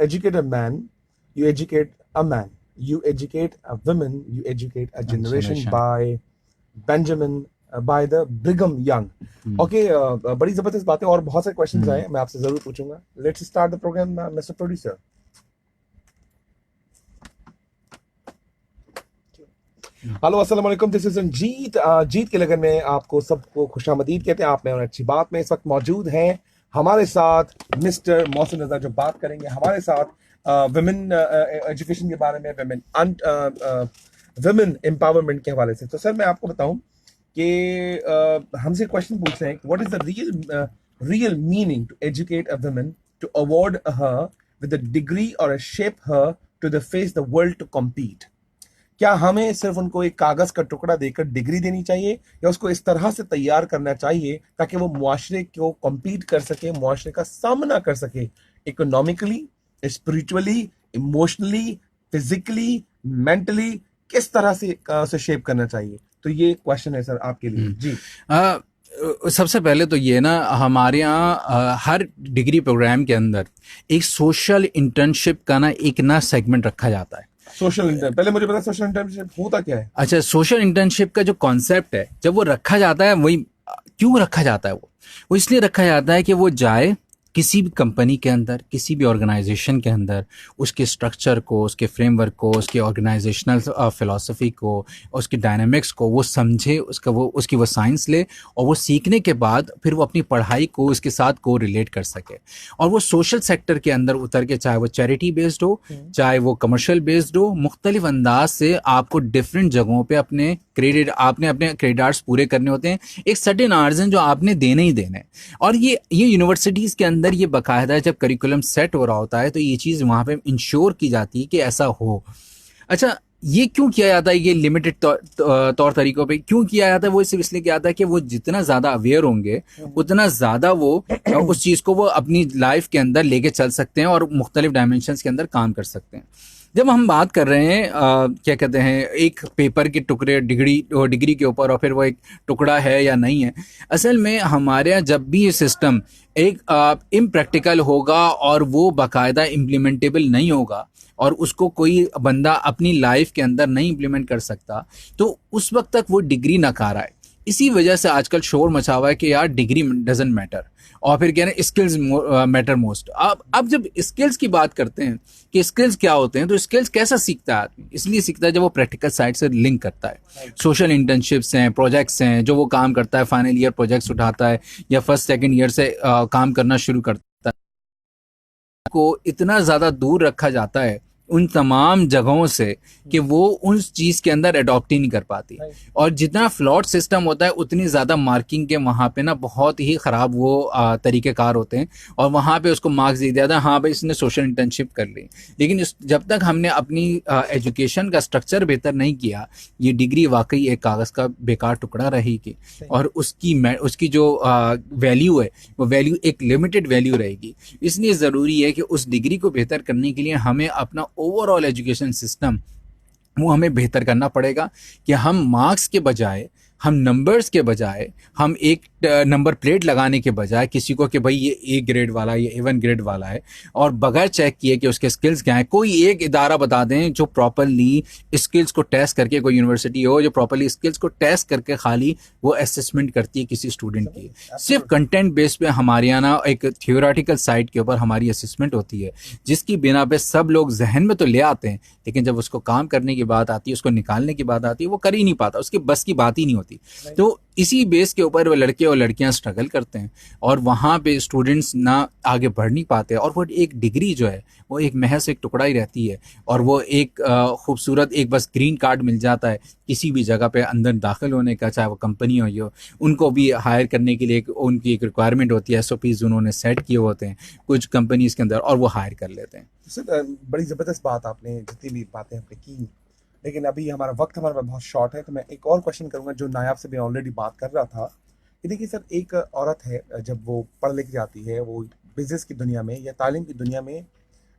educate a man, you educate a man, you educate a woman, you educate a generation, by Benjamin, by the Brigham Young. Okay, बड़ी जबरदस्त बातें और बहुत सारे क्वेश्चंस आए, मैं आपसे जरूर पूछूंगा। Let's start the programme, mister producer. Hello, अस्सलाम वालेकुम, दिस इज जीत। जीत के लगन में आपको सबको खुशामदीद कहते हैं। आप में और अच्छी बात में इस वक्त मौजूद हैं हमारे साथ मिस्टर मोहसिन रजा, जो बात करेंगे हमारे साथ वुमेन एजुकेशन के बारे में, वुमेन एम्पावरमेंट के हवाले से। तो सर मैं आपको बताऊं कि हमसे क्वेश्चन पूछ रहे हैं, what is the real meaning to educate a woman, to award her with a degree और a shape her to the face the world to compete. क्या हमें सिर्फ उनको एक कागज का टुकड़ा देकर डिग्री देनी चाहिए, या उसको इस तरह से तैयार करना चाहिए ताकि वो मुआशरे को कम्पीट कर सके, मुआशरे का सामना कर सके, economically, spiritually, emotionally, physically, mentally, किस तरह से उसे शेप करना चाहिए? तो ये क्वेश्चन है सर आपके लिए। जी, सबसे पहले तो ये ना, हमारे यहाँ हर डिग्री प्रोग्राम के अंदर एक सोशल इंटर्नशिप का ना एक ना सेगमेंट रखा जाता है। सोशल इंटर्न, पहले मुझे पता सोशल इंटर्नशिप होता क्या है? अच्छा, सोशल इंटर्नशिप का जो कॉन्सेप्ट है, जब वो रखा जाता है, वही क्यों रखा जाता है, वो इसलिए रखा जाता है कि वो जाए किसी भी कंपनी के अंदर, किसी भी ऑर्गेनाइजेशन के अंदर, उसके स्ट्रक्चर को, उसके फ्रेमवर्क को, उसके ऑर्गेनाइजेशनल फिलॉसफी को, उसकी डायनामिक्स को वो समझे, उसकी वो साइंस ले, और वो सीखने के बाद फिर वो अपनी पढ़ाई को उसके साथ को रिलेट कर सके। और वो सोशल सेक्टर के अंदर उतर के, चाहे वो चैरिटी बेस्ड हो, चाहे वो कमर्शियल बेस्ड हो, मुख्तलिफ अंदाज से आपको डिफरेंट जगहों पे अपने क्रेडिट्स पूरे करने होते हैं। एक सर्टेन आर्जन जो आपने देने ही देने। और ये यूनिवर्सिटीज़ के अंदर ये बाकायदा जब करिकुलम सेट हो रहा होता है तो ये चीज़ वहाँ पे इंश्योर की जाती है कि ऐसा हो। अच्छा, ये क्यों किया जाता है? ये लिमिटेड तौर तरीकों पे क्यों किया जाता है? वो सिर्फ इसलिए किया जाता है कि वो जितना ज़्यादा अवेयर होंगे उतना ज़्यादा वो उस चीज़ को वो अपनी लाइफ के अंदर लेके चल सकते हैं और मुख्तलिफ डायमेंशंस के अंदर काम कर सकते हैं। जब हम बात कर रहे हैं क्या कहते हैं, एक पेपर के टुकड़े डिग्री के ऊपर, और फिर वो एक टुकड़ा है या नहीं है, असल में हमारे यहाँ जब भी ये सिस्टम एक इम्प्रैक्टिकल होगा और वो बाकायदा इम्प्लीमेंटेबल नहीं होगा और उसको कोई बंदा अपनी लाइफ के अंदर नहीं इम्प्लीमेंट कर सकता, तो उस वक्त तक वो डिग्री नकारा है। इसी वजह से आजकल शोर मचा हुआ है कि यार डिग्री डजंट मैटर, और फिर कह रहे हैं स्किल्स मैटर मोस्ट। अब जब स्किल्स की बात करते हैं कि स्किल्स क्या होते हैं, तो स्किल्स कैसा सीखता है आदमी? इसलिए सीखता है जब वो प्रैक्टिकल साइड से लिंक करता है। सोशल इंटर्नशिप्स हैं, प्रोजेक्ट्स हैं, जो वो काम करता है, फाइनल ईयर प्रोजेक्ट्स उठाता है या फर्स्ट सेकेंड ईयर से काम करना शुरू करता है, को इतना ज़्यादा दूर रखा जाता है उन तमाम जगहों से कि वो उस चीज़ के अंदर अडॉप्ट ही नहीं कर पाती। और जितना फ्लॉट सिस्टम होता है उतनी ज़्यादा मार्किंग के वहाँ पे ना बहुत ही ख़राब वो तरीक़ेकार होते हैं, और वहाँ पे उसको मार्क्स दे दिया था, हाँ भाई इसने सोशल इंटर्नशिप कर ली। लेकिन जब तक हमने अपनी एजुकेशन का स्ट्रक्चर बेहतर नहीं किया, ये डिग्री वाकई एक कागज़ का बेकार टुकड़ा रहेगी, और उसकी जो वैल्यू है वो वैल्यू एक लिमिटेड वैल्यू रहेगी। इसलिए ज़रूरी है कि उस डिग्री को बेहतर करने के लिए हमें अपना ओवरऑल एजुकेशन सिस्टम वो हमें बेहतर करना पड़ेगा, कि हम मार्क्स के बजाय, हम नंबर्स के बजाय, हम एक नंबर प्लेट लगाने के बजाय किसी को कि भाई ये ए ग्रेड वाला, ये A1 ग्रेड वाला है, और बगैर चेक किए कि उसके स्किल्स क्या हैं, कोई एक इदारा बता दें जो प्रॉपरली स्किल्स को टेस्ट करके, कोई यूनिवर्सिटी हो जो प्रॉपरली स्किल्स को टेस्ट करके खाली वो असेसमेंट करती है किसी स्टूडेंट की। सिर्फ कंटेंट बेस पे हमारे यहाँ ना एक थियोरेटिकल साइड के ऊपर हमारी असेसमेंट होती है, जिसकी बिना पे सब लोग जहन में तो ले आते हैं, लेकिन जब उसको काम करने की बात आती है, उसको निकालने की बात आती है, वो कर ही नहीं पाता, उसकी बस की बात ही नहीं होती। तो इसी बेस के ऊपर वो लड़के और लड़कियां स्ट्रगल करते हैं, और वहाँ पे स्टूडेंट्स ना आगे बढ़ नहीं पाते, और वो एक डिग्री जो है वो एक महज एक टुकड़ा ही रहती है, और वो एक खूबसूरत एक बस ग्रीन कार्ड मिल जाता है किसी भी जगह पे अंदर दाखिल होने का, चाहे वो कंपनी हो, उनको भी हायर करने के लिए उनकी एक रिक्वायरमेंट होती है, SOPs उन्होंने सेट किए होते हैं कुछ कंपनीज के अंदर, और वो हायर कर लेते हैं। सर बड़ी ज़बरदस्त बात आपने जितनी भी बातें आपने की, लेकिन अभी हमारा वक्त हमारे पास बहुत शॉर्ट है, तो मैं एक और क्वेश्चन करूंगा जो नायाब से भी ऑलरेडी बात कर रहा था कि देखिए सर, एक औरत है जब वो पढ़ लिख जाती है, वो बिजनेस की दुनिया में या तालीम की दुनिया में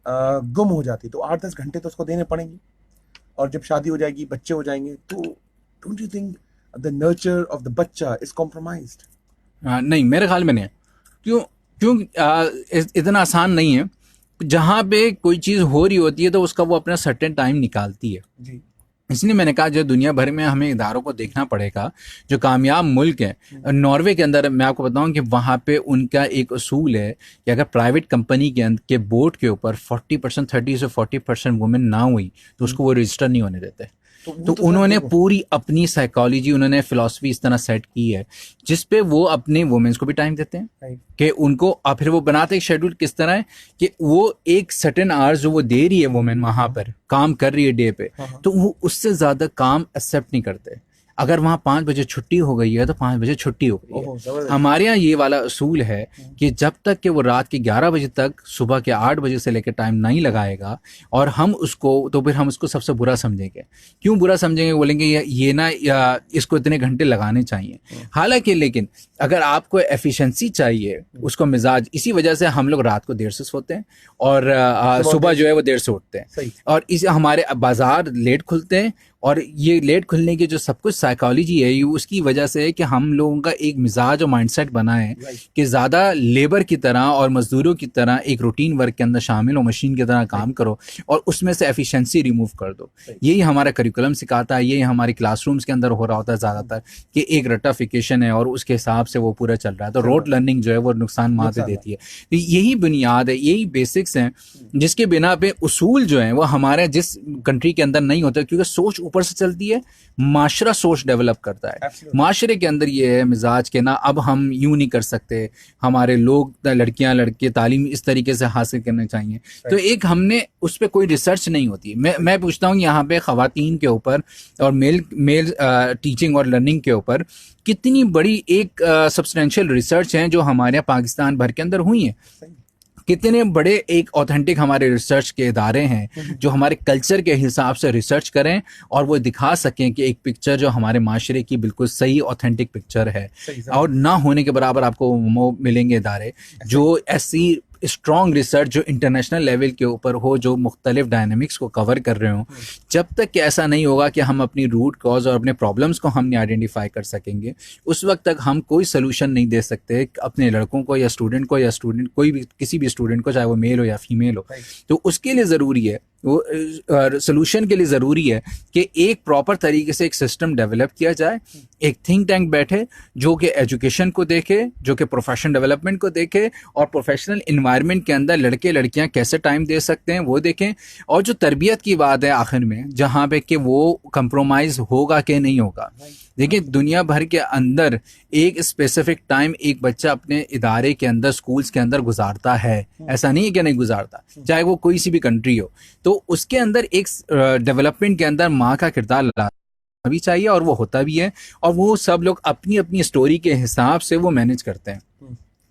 गुम हो जाती है, तो 8-10 घंटे तो उसको देने पड़ेंगे, और जब शादी हो जाएगी, बच्चे हो जाएंगे, तो don't you think the nurture of the बच्चा इज कॉम्प्रोमाइज्ड? नहीं, मेरे ख्याल में नहीं है। क्यों इतना आसान नहीं है। जहाँ पे कोई चीज़ हो रही होती है तो उसका वो अपना सर्टेन टाइम निकालती है जी, इसलिए मैंने कहा जो दुनिया भर में हमें इदारों को देखना पड़ेगा। जो कामयाब मुल्क है नॉर्वे के अंदर, मैं आपको बताऊं कि वहाँ पे उनका एक उसूल है कि अगर प्राइवेट कंपनी के बोर्ड के ऊपर 40% 30 से 40% वुमेन ना हुई तो उसको वो रजिस्टर नहीं होने देते। तो उन्होंने पूरी अपनी साइकोलॉजी, उन्होंने फिलॉसफी इस तरह सेट की है जिसपे वो अपने वुमेन्स को भी टाइम देते हैं कि उनको, और फिर वो बनाते एक शेड्यूल किस तरह है कि वो एक सर्टेन आवर्स जो वो दे रही है वुमेन वहां पर काम कर रही है डे पे, तो वो उससे ज्यादा काम एक्सेप्ट नहीं करते। अगर वहाँ 5 बजे छुट्टी हो गई है तो 5 बजे छुट्टी हो गई है। हमारे यहाँ ये वाला असूल है कि जब तक कि वो रात के 11 बजे तक सुबह के 8 बजे से लेकर टाइम नहीं लगाएगा और हम उसको, तो फिर हम उसको सबसे बुरा समझेंगे। क्यों बुरा समझेंगे? बोलेंगे ये ना या इसको इतने घंटे लगाने चाहिए। हालांकि लेकिन अगर आपको एफिशिएंसी चाहिए, उसको मिजाज, इसी वजह से हम लोग रात को देर से सोते हैं और सुबह जो है वो देर से उठते हैं, और इस हमारे बाजार लेट खुलते हैं। और ये लेट खुलने की जो सब कुछ साइकोलॉजी है, ये उसकी वजह से है कि हम लोगों का एक मिजाज और माइंडसेट बना है कि ज़्यादा लेबर की तरह और मजदूरों की तरह एक रूटीन वर्क के अंदर शामिल हो, मशीन की तरह काम करो और उसमें से एफिशिएंसी रिमूव कर दो। यही हमारा करिकुलम सिखाता है, यही हमारे क्लासरूम्स के अंदर हो रहा होता है ज़्यादातर कि एक रट्टाफिकेशन है और उसके हिसाब से वो पूरा चल रहा है। तो रोड लर्निंग जो है वो नुकसान माते देती है। तो यही बुनियाद है, यही बेसिक्स हैं जिसके बिना पे उसूल जो है वो हमारे जिस कंट्री के अंदर नहीं होते, क्योंकि सोच ऊपर से चलती है, माशरा सोच डेवलप करता है। माशरे के अंदर ये है मिजाज के ना अब हम यूं नहीं कर सकते, हमारे लोग, लड़कियां लड़के तालीम इस तरीके से हासिल करने चाहिए। तो एक हमने उस पर कोई रिसर्च नहीं होती। मैं पूछता हूँ यहाँ पे खवातीन के ऊपर और मेल टीचिंग और लर्निंग के ऊपर कितनी बड़ी एक सब्सटेंशियल रिसर्च है जो हमारे पाकिस्तान भर के अंदर हुई है। कितने बड़े एक ऑथेंटिक हमारे रिसर्च के इदारे हैं जो हमारे कल्चर के हिसाब से रिसर्च करें और वो दिखा सकें कि एक पिक्चर जो हमारे माशरे की बिल्कुल सही ऑथेंटिक पिक्चर है। और ना होने के बराबर आपको मिलेंगे इदारे जो ऐसी स्ट्रॉन्ग रिसर्च जो इंटरनेशनल लेवल के ऊपर हो, जो मुख्तलिफ डायनेमिक्स को कवर कर रहे हों। जब तक कि ऐसा नहीं होगा कि हम अपनी रूट कॉज और अपने प्रॉब्लम्स को हमने आइडेंटिफाई कर सकेंगे, उस वक्त तक हम कोई सोल्यूशन नहीं दे सकते अपने लड़कों को या स्टूडेंट कोई भी किसी भी स्टूडेंट को, चाहे वो मेल हो या फीमेल हो। तो उसके लिए ज़रूरी है, वो सोल्यूशन के लिए ज़रूरी है कि एक प्रॉपर तरीके से एक सिस्टम डेवलप किया जाए, एक थिंक टैंक बैठे जो कि एजुकेशन को देखे, जो कि प्रोफेशनल डेवलपमेंट को देखे और प्रोफेशनल इन्वायरमेंट के अंदर लड़के लड़कियां कैसे टाइम दे सकते हैं वो देखें। और जो तरबियत की बात है आखिर में, जहाँ पे कि वो कंप्रोमाइज़ होगा कि नहीं होगा, देखिए दुनिया भर के अंदर एक स्पेसिफिक टाइम एक बच्चा अपने इदारे के अंदर, स्कूल्स के अंदर गुजारता है, ऐसा नहीं है कि नहीं गुजारता, चाहे वो कोई सी भी कंट्री हो। तो उसके अंदर एक डेवलपमेंट के अंदर माँ का किरदार भी चाहिए, और वो होता भी है, और वो सब लोग अपनी अपनी स्टोरी के हिसाब से वो मैनेज करते हैं।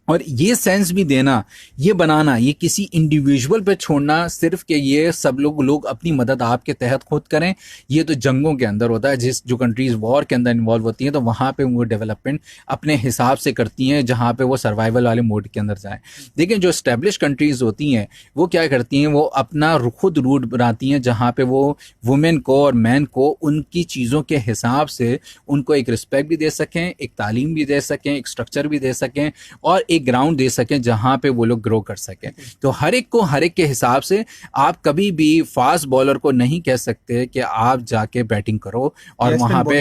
और ये सेंस भी देना, ये बनाना, ये किसी इंडिविजुअल पे छोड़ना सिर्फ कि ये सब लोग अपनी मदद आपके तहत खुद करें, ये तो जंगों के अंदर होता है। जो कंट्रीज वॉर के अंदर इन्वॉल्व होती हैं तो वहाँ पे वो डेवलपमेंट अपने हिसाब से करती हैं, जहाँ पे वो सर्वाइवल वाले मोड के अंदर जाएं। लेकिन जो एस्टेब्लिश कंट्रीज होती हैं वो क्या करती हैं, वो अपना खुद रूट बनाती हैं, जहाँ पे वो वुमेन को और मैन को उनकी चीज़ों के हिसाब से उनको एक रिस्पेक्ट भी दे सकें, एक तालीम भी दे सकें, एक स्ट्रक्चर भी दे सकें, और एक ग्राउंड दे सकें जहां पे वो लोग ग्रो कर सकें। तो हर एक को हर एक के हिसाब से, आप कभी भी फास्ट बॉलर को नहीं कह सकते कि आप जाके बैटिंग करो और वहां पे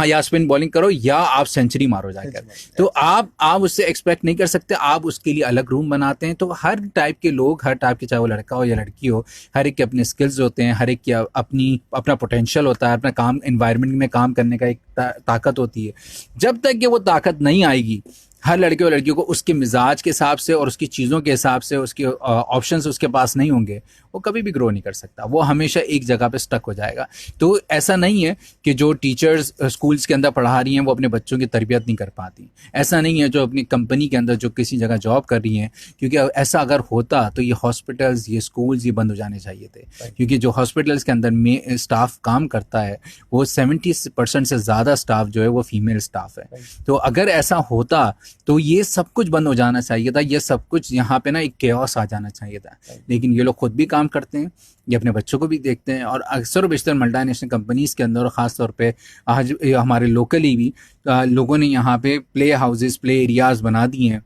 या स्पिन बॉलिंग करो या आप सेंचुरी मारो जाकर। तो आप उससे एक्सपेक्ट नहीं कर सकते, आप उसके लिए अलग रूम बनाते हैं। तो हर टाइप के लोग, हर टाइप के, चाहे वो लड़का हो या लड़की हो, हर एक के अपने स्किल्स होते हैं, हर एक की अपना पोटेंशियल होता है, अपना काम एनवायरनमेंट में काम करने का एक ताकत होती है। जब तक कि वो ताकत नहीं आएगी हर लड़के और लड़कियों को उसके मिजाज के हिसाब से और उसकी चीज़ों के हिसाब से उसके ऑप्शंस उसके पास नहीं होंगे, वो कभी भी ग्रो नहीं कर सकता, वो हमेशा एक जगह पे स्टक हो जाएगा। तो ऐसा नहीं है कि जो टीचर्स स्कूल्स के अंदर पढ़ा रही हैं वो अपने बच्चों की तरबियत नहीं कर पाती, ऐसा नहीं है जो अपनी कंपनी के अंदर जो किसी जगह जॉब कर रही हैं, क्योंकि ऐसा अगर होता तो ये हॉस्पिटल्स, ये स्कूल्स, ये बंद हो जाने चाहिए थे। क्योंकि जो हॉस्पिटल्स के अंदर में स्टाफ काम करता है वो 70% से ज़्यादा स्टाफ जो है वो फीमेल स्टाफ है। तो अगर ऐसा होता तो ये सब कुछ बंद हो जाना चाहिए था, ये सब कुछ यहाँ पे ना एक केओस आ जाना चाहिए था। लेकिन ये लोग खुद भी काम करते हैं, ये अपने बच्चों को भी देखते हैं, और अक्सर बेशतर मल्टीनेशनल कंपनीज के अंदर और ख़ास तौर पे आज हमारे लोकली भी लोगों ने यहाँ पे प्ले हाउसेस, प्ले एरियाज बना दिए हैं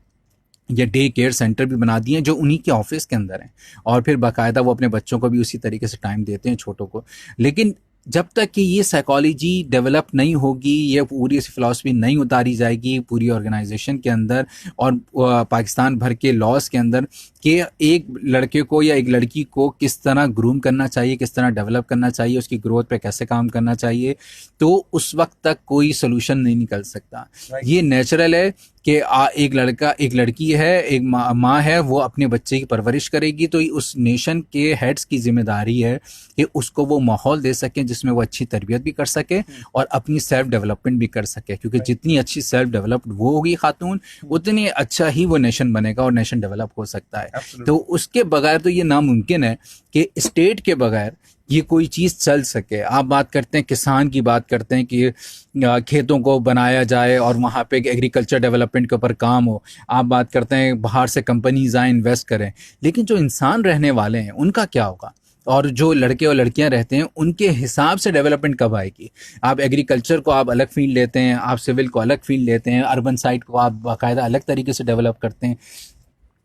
या डे केयर सेंटर भी बना दिए हैं जो उन्हीं के ऑफिस के अंदर हैं, और फिर बाकायदा वो अपने बच्चों को भी उसी तरीके से टाइम देते हैं, छोटों को। लेकिन जब तक कि ये साइकोलॉजी डेवलप नहीं होगी, ये पूरी फिलॉसफी नहीं उतारी जाएगी पूरी ऑर्गेनाइजेशन के अंदर और पाकिस्तान भर के लॉज के अंदर, कि एक लड़के को या एक लड़की को किस तरह ग्रूम करना चाहिए, किस तरह डेवलप करना चाहिए, उसकी ग्रोथ पे कैसे काम करना चाहिए, तो उस वक्त तक कोई सोल्यूशन नहीं निकल सकता। ये नेचुरल है कि एक लड़का, एक लड़की है, एक माँ है, वो अपने बच्चे की परवरिश करेगी, तो उस नेशन के हेड्स की जिम्मेदारी है कि उसको वो माहौल दे सकें जिसमें वो अच्छी तरबियत भी कर सके और अपनी सेल्फ डेवलपमेंट भी कर सके, क्योंकि जितनी अच्छी सेल्फ डेवलप्ड वो होगी खातून, उतनी अच्छा ही वो नेशन बनेगा और नेशन डेवलप हो सकता है। तो उसके बगैर तो ये नामुमकिन है कि स्टेट के बगैर ये कोई चीज़ चल सके। आप बात करते हैं किसान की, बात करते हैं कि खेतों को बनाया जाए और वहाँ पे एग्रीकल्चर डेवलपमेंट के ऊपर काम हो, आप बात करते हैं बाहर से कंपनीज आए इन्वेस्ट करें, लेकिन जो इंसान रहने वाले हैं उनका क्या होगा, और जो लड़के और लड़कियां रहते हैं उनके हिसाब से डेवलपमेंट कब आएगी। आप एग्रीकल्चर को आप अलग फील्ड लेते हैं, आप सिविल को अलग फील्ड लेते हैं, अर्बन साइड को आप बाकायदा अलग तरीके से डेवलप करते हैं।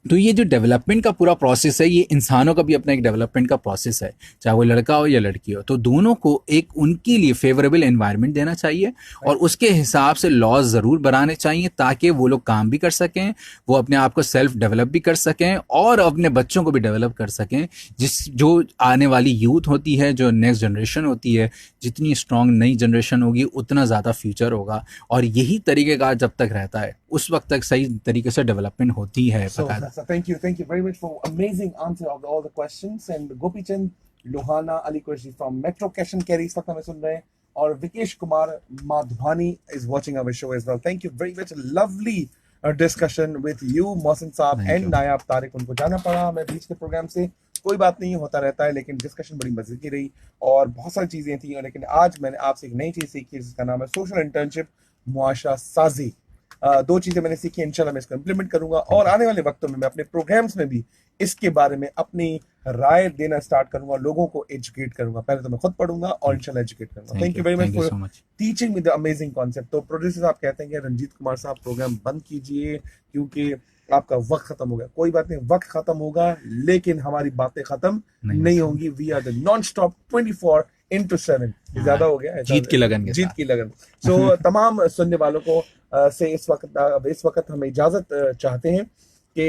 तो ये जो डेवलपमेंट का पूरा प्रोसेस है, ये इंसानों का भी अपना एक डेवलपमेंट का प्रोसेस है, चाहे वो लड़का हो या लड़की हो। तो दोनों को एक उनके लिए फेवरेबल एनवायरनमेंट देना चाहिए और उसके हिसाब से लॉज ज़रूर बनाने चाहिए ताकि वो लोग काम भी कर सकें, वो अपने आप को सेल्फ डेवलप भी कर सकें और अपने बच्चों को भी डेवलप कर सकें। जो आने वाली यूथ होती है, जो नेक्स्ट जनरेशन होती है, जितनी स्ट्रॉन्ग नई जनरेशन होगी उतना ज़्यादा फ्यूचर होगा, और यही तरीक़ेकार जब तक रहता है उस वक्त तक सही तरीके से डेवलपमेंट होती है। So thank you very much for amazing answer of all the questions. And Gopi Chand Lohana Ali Kurshi from Metro Cash and Carry इस वक्त हमें सुन रहे हैं, और Vikesh Kumar Madhvani is watching our show as well. Thank you very much. Lovely discussion with you, Mohsin साहब and नायाब तारिक। उनको जाना पड़ा हमें बीच के प्रोग्राम से, कोई बात नहीं, होता रहता है, लेकिन डिस्कशन बड़ी मजे की रही और बहुत सारी चीजें थी। लेकिन आज मैंने आपसे एक नई चीज सीखी जिसका नाम है सोशल इंटर्नशिप मुआशरा साजी। दो चीजें मैंने सीखी, इंशाल्लाह मैं इसको इम्प्लीमेंट करूंगा और आने वाले वक्तों में मैं अपने प्रोग्राम्स में भी इसके बारे में अपनी राय देना स्टार्ट करूंगा, लोगों को एजुकेट करूंगा। पहले तो मैं खुद पढ़ूंगा और इंशाल्लाह एजुकेट करूंगा। Thank you very much for teaching with the amazing concept. तो प्रोड्यूसर साहब कहते हैं कि रंजीत कुमार साहब प्रोग्राम बंद कीजिए क्योंकि आपका वक्त खत्म हो गया। कोई बात नहीं, वक्त खत्म होगा लेकिन हमारी बातें खत्म नहीं होंगी। We are the non stop 24/7। ज्यादा हो गया, जीत की लगन, जीत की लगन। सो तमाम सुनने वालों को से इस वक्त हम इजाजत चाहते हैं कि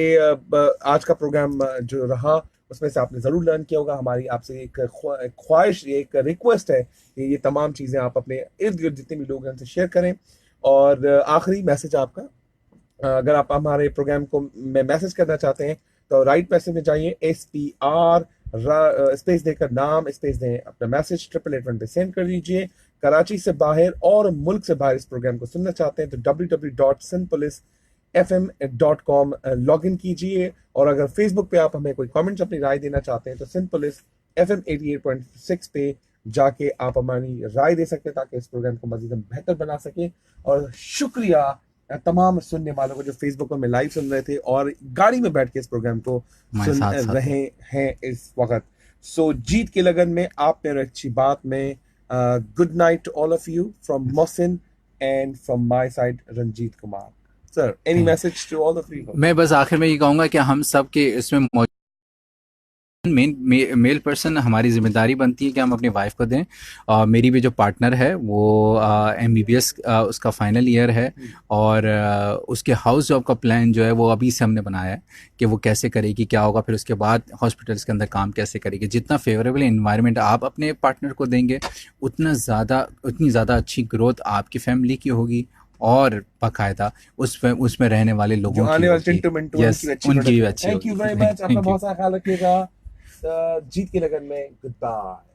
आज का प्रोग्राम जो रहा उसमें से आपने ज़रूर लर्न किया होगा। हमारी आपसे एक ख्वाहिश, एक रिक्वेस्ट है कि ये तमाम चीज़ें आप अपने इर्द गिर्द जितने भी लोग हैं उनसे शेयर करें। और आखिरी मैसेज आपका, अगर आप हमारे प्रोग्राम को में मैसेज करना चाहते हैं तो राइट मैसेज में जाइए, SPR स्पेस देकर नाम स्पेस दें अपना मैसेज 8881 पे सेंड कर दीजिए। कराची से बाहर और मुल्क से बाहर इस प्रोग्राम को सुनना चाहते हैं तो www.sindpolicefm.com लॉग इन कीजिए। और अगर फेसबुक पे आप हमें कोई कमेंट्स अपनी राय देना चाहते हैं तो सिंध पुलिस FM 88.6 पे जाके आप हमारी राय दे सकते हैं ताकि इस प्रोग्राम को मजीद हम बेहतर बना सके। और शुक्रिया तमाम सुनने वालों को जो फेसबुक पर में लाइव सुन रहे थे और गाड़ी में बैठ के इस प्रोग्राम को हमारे सुन साथ साथ। रहे हैं इस वक्त। सो जीत की लगन में आपने और अच्छी बात में good night to all of you from Mohsin and from my side Ranjit Kumar. Sir, any message to all of you? मैं बस आखिर में ये कहूँगा कि हम सब के इसमें मेल पर्सन हमारी जिम्मेदारी बनती है कि हम अपनी वाइफ को दें। मेरी भी जो पार्टनर है वो MBBS उसका फाइनल ईयर है और उसके हाउस जॉब का प्लान जो है वो अभी से हमने बनाया है कि वो कैसे करेगी, क्या होगा, फिर उसके बाद हॉस्पिटल्स के अंदर काम कैसे करेगी। जितना फेवरेबल इन्वायरमेंट आप अपने पार्टनर को देंगे उतनी ज़्यादा अच्छी ग्रोथ आपकी फैमिली की होगी और बाकायदा उसमें रहने वाले लोगों जो की आने वाले होगी। चिंटू मिंटू Yes, उनकी भी अच्छी थैंक यू होगी। Very much. अपना Thank you. बहुत सारा ख्याल रखिएगा। जीत की लगन में गुड बाय।